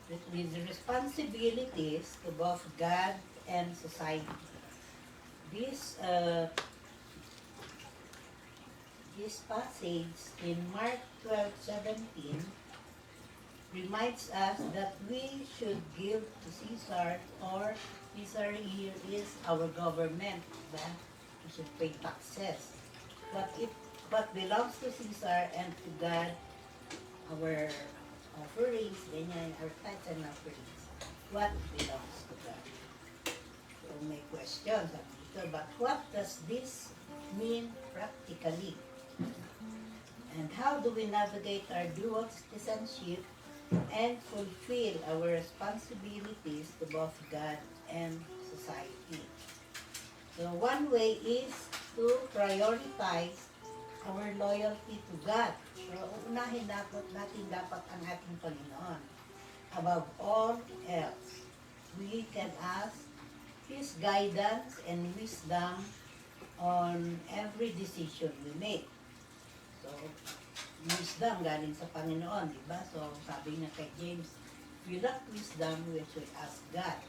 S3: with the responsibilities to both God and society. This passage in Mark 12:17 reminds us that we should give to Caesar, or Caesar here is our government, that we should pay taxes. What belongs to Caesar and to God, our offerings, ganyan, our tithes and offerings, what belongs to God. So may question sabi dito, but what does this mean practically? And how do we navigate our dual citizenship and fulfill our responsibilities to both God and society? So one way is to prioritize our loyalty to God. So unahin natin dapat ang ating Panginoon. Above all else, we can ask His guidance and wisdom on every decision we make. So, wisdom galing sa Panginoon, di ba? So, sabi niya kay James, without wisdom, we should ask God.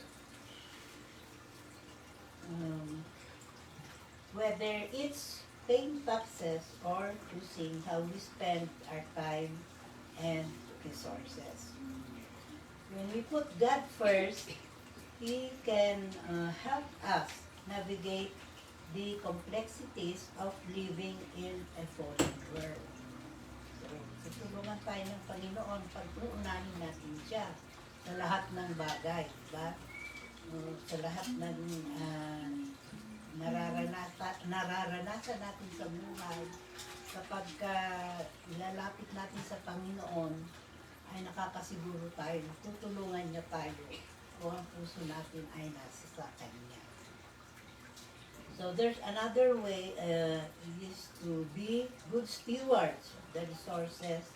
S3: Whether it's paying taxes or choosing how we spend our time and resources. When we put God first, He can help us navigate the complexities of living in a fallen world. So, tutulungan tayo ng Panginoon pag uunahin natin siya sa lahat ng bagay, diba? Sa lahat ng nararanasan natin sa buhay, kapag ilalapit natin sa Panginoon, ay nakakasiguro tayo, tutulungan niya tayo kung ang puso natin ay nasa sa Kanya. So there's another way is to be good stewards of the resources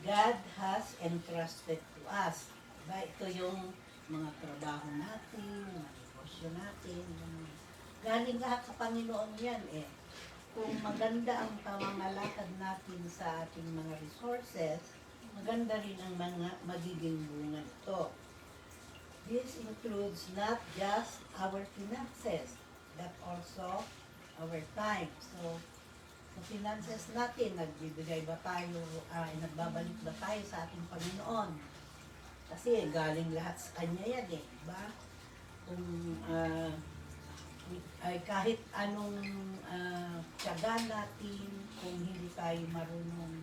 S3: God has entrusted to us. Diba? Ito yung mga trabaho natin, mga negosyo natin, galing lahat sa Panginoon yan eh. Kung maganda ang pamamalakad natin sa ating mga resources, maganda rin ang mga magiging bunga nito. This includes not just our finances, but also our time. So, sa finances natin, nagbibigay ba tayo, nagbabalik ba tayo sa ating Panginoon? Kasi galing lahat sa Kanya yan eh, diba? Kung ay kahit anong tiyaga natin, kung hindi tayo marunong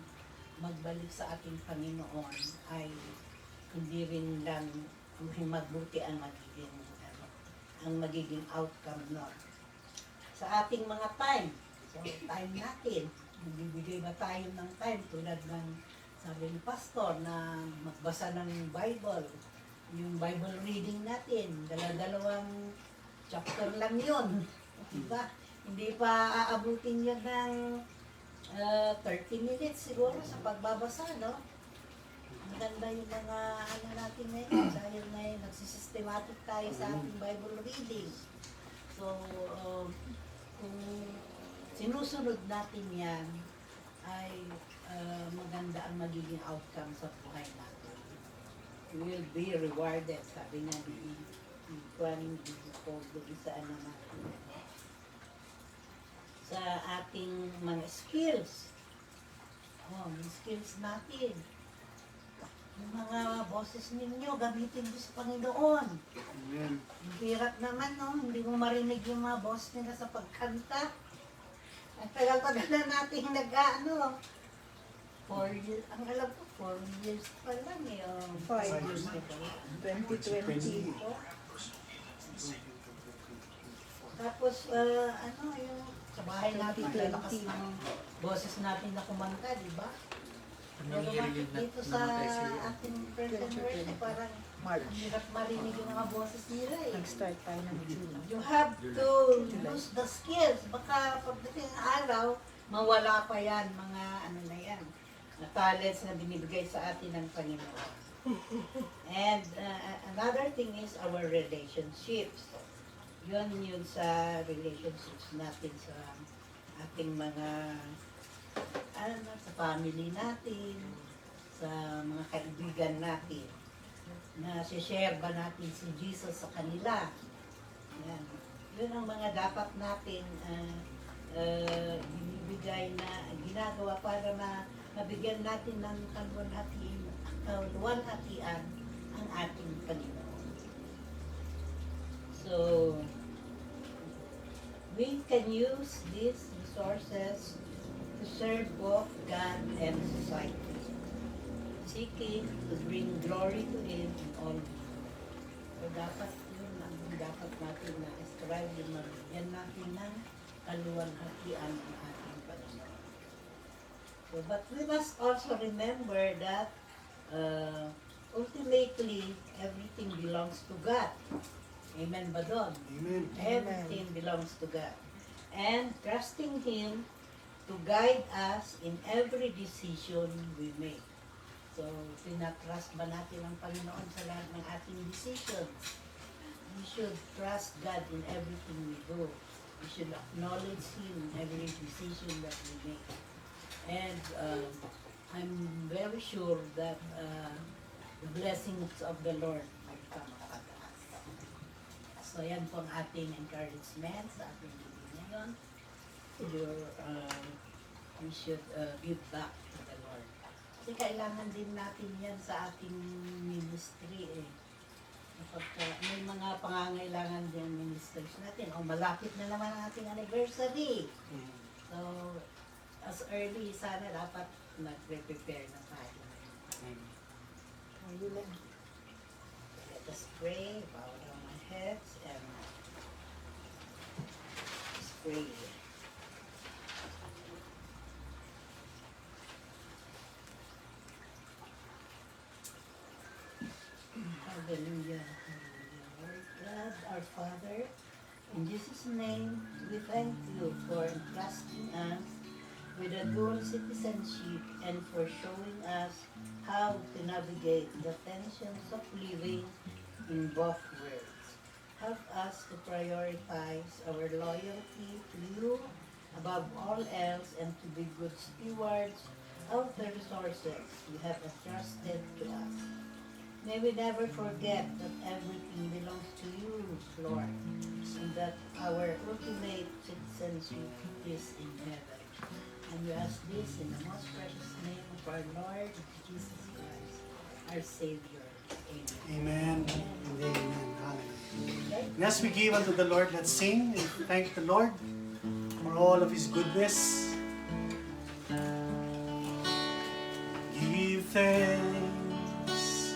S3: magbalik sa ating Panginoon, ay hindi rin lang magbuti ang magiging outcome nun. Sa ating mga time, so time natin, magbibigay ba tayo ng time tulad ng sabi ni Pastor na magbasa ng Bible, yung Bible reading natin, dalawang chapter lang yun. Diba? Hindi pa aabutin yun ng 30 minutes siguro sa pagbabasa, no? Maganda yung mga ano natin ngayon, dahil ngayon nagsisystematic tayo sa ating Bible reading. So, kung sinusunod natin yan, ay maganda ang magiging outcome sa buhay natin. We will be rewarded, sabi nga ni Juan Paul sa ano natin. Sa ating mga skills. Mga skills natin. Yung mga boses ninyo, gamitin mo sa Panginoon.
S4: Amen.
S3: Ang hirap naman, no? Hindi mo marinig yung mga boss nila sa pagkanta. Ang tagal-tagal na natin nag-ano. 4 years, ang alam ko, 4 years pa lang eh. 5 years na pa lang.
S5: 2020.
S3: Tapos, ano, yung sa bahay natin, lalakas ng boses natin na kumanta, di ba? Pero bakit dito sa ating present world, eh, parang ang
S5: March.
S3: hirap marinig yung mga boses nila eh.
S5: Nag-start tayo ng June.
S3: You have to use the skills. Baka pagdating ng araw, mawala pa yan, mga ano na yan, na talents na binibigay sa atin ng Panginoon. And another thing is our relationships. Yun sa relationships natin sa ating mga ano, sa family natin, sa mga kaibigan natin, na share ba natin si Jesus sa kanila. Yan. Yun ang mga dapat natin binibigay na ginagawa para mabigyan natin ng kaluwalhatian ang ating Panginoon. So, we can use these resources to serve both God and society, seeking to bring glory to Him in all we do. So dapat yun ang dapat natin na strive yung mabigyan natin ng kaluwalhatian ang ating Panginoon. So, but we must also remember that ultimately everything belongs to God. Amen ba doon?
S4: Amen.
S3: Everything belongs to God. And trusting Him to guide us in every decision we make. So, tinatrust ba natin ang Panginoon sa lahat ng ating decisions? We should trust God in everything we do. We should acknowledge Him in every decision that we make. And I'm very sure that the blessings of the Lord will come upon us. So, yan po ang ating encouragement sa ating video ngayon. We should give back to the Lord. Kasi kailangan din natin yan sa ating ministry eh. May mga pangangailangan din ang ministries natin. O malapit na naman ang ating anniversary. So, as early sana dapat nagre-prepare na tayo. Let us pray, bow down our heads, and let's pray. Hallelujah. Hallelujah. Lord God, our Father, in Jesus' name, we thank you for entrusting us with a dual citizenship and for showing us how to navigate the tensions of living in both worlds. Help us to prioritize our loyalty to you above all else and to be good stewards of the resources you have entrusted to us. May we never forget that everything belongs to you, Lord, and that our ultimate citizenship is in heaven. And we ask this in the most precious name of our Lord Jesus Christ, our Savior. Amen.
S4: Amen. Amen. Hallelujah.
S3: Let
S2: And as we give unto the Lord, let's sing and thank the Lord for all of His goodness. Give thanks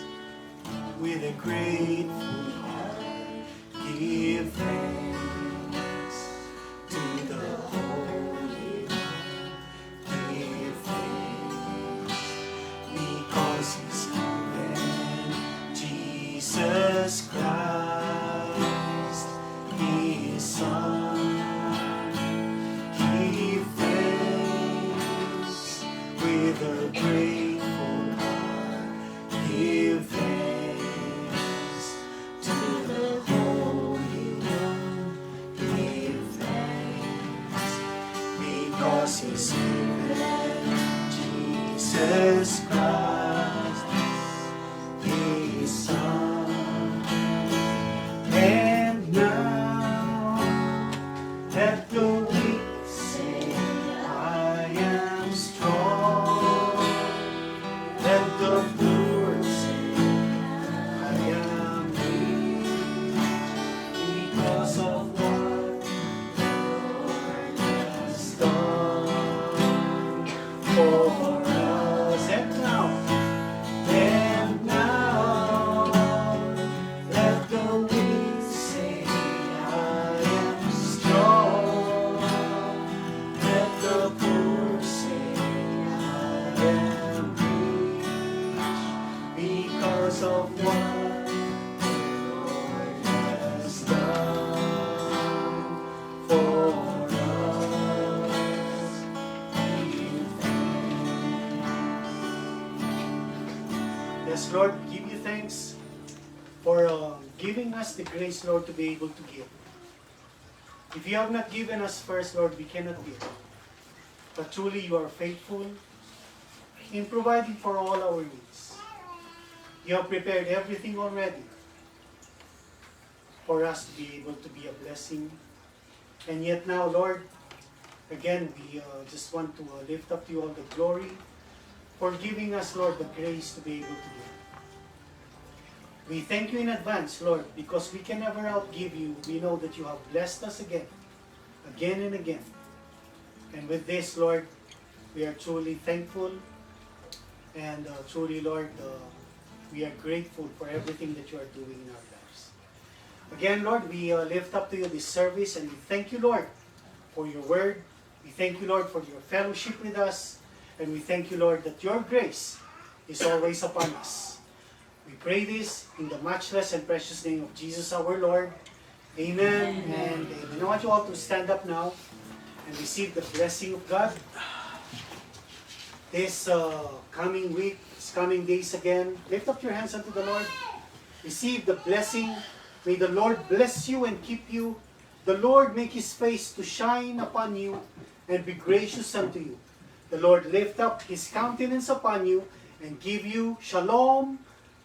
S2: with a grateful heart. Give thanks to the Holy One. Give thanks because He's given Jesus Christ, His Son. Give thanks with a grateful heart. Give thanks to the Holy One. Give thanks because He's given Jesus Christ, His Son. And now let the weak say, I am strong. Let the poor say, I am weak, because of what the Lord has done for us. And now, let the weak say, I am strong. Let the poor say, I am rich, because of what the Lord has done for us. Give thanks. Yes, Lord, we give you thanks for giving us the grace, Lord, to be able to give. If you have not given us first, Lord, we cannot give. But truly, you are faithful in providing for all our needs. You have prepared everything already for us to be able to be a blessing. And yet now, Lord, again, we just want to lift up to you all the glory for giving us, Lord, the grace to be able to give. We thank you in advance, Lord, because we can never outgive you. We know that you have blessed us again and again. And with this, Lord, we are truly thankful. And truly, Lord, we are grateful for everything that you are doing in our lives. Again, Lord, we lift up to you this service, and we thank you, Lord, for your word. We thank you, Lord, for your fellowship with us. And we thank you, Lord, that your grace is always upon us. We pray this in the matchless and precious name of Jesus our Lord. Amen. And I want you all to stand up now and receive the blessing of God. This coming week, this coming days again, lift up your hands unto the Lord. Receive the blessing. May the Lord bless you and keep you. The Lord make His face to shine upon you and be gracious unto you. The Lord lift up His countenance upon you and give you shalom,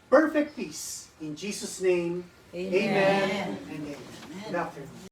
S2: perfect peace. In Jesus' name, amen, and amen. Good afternoon.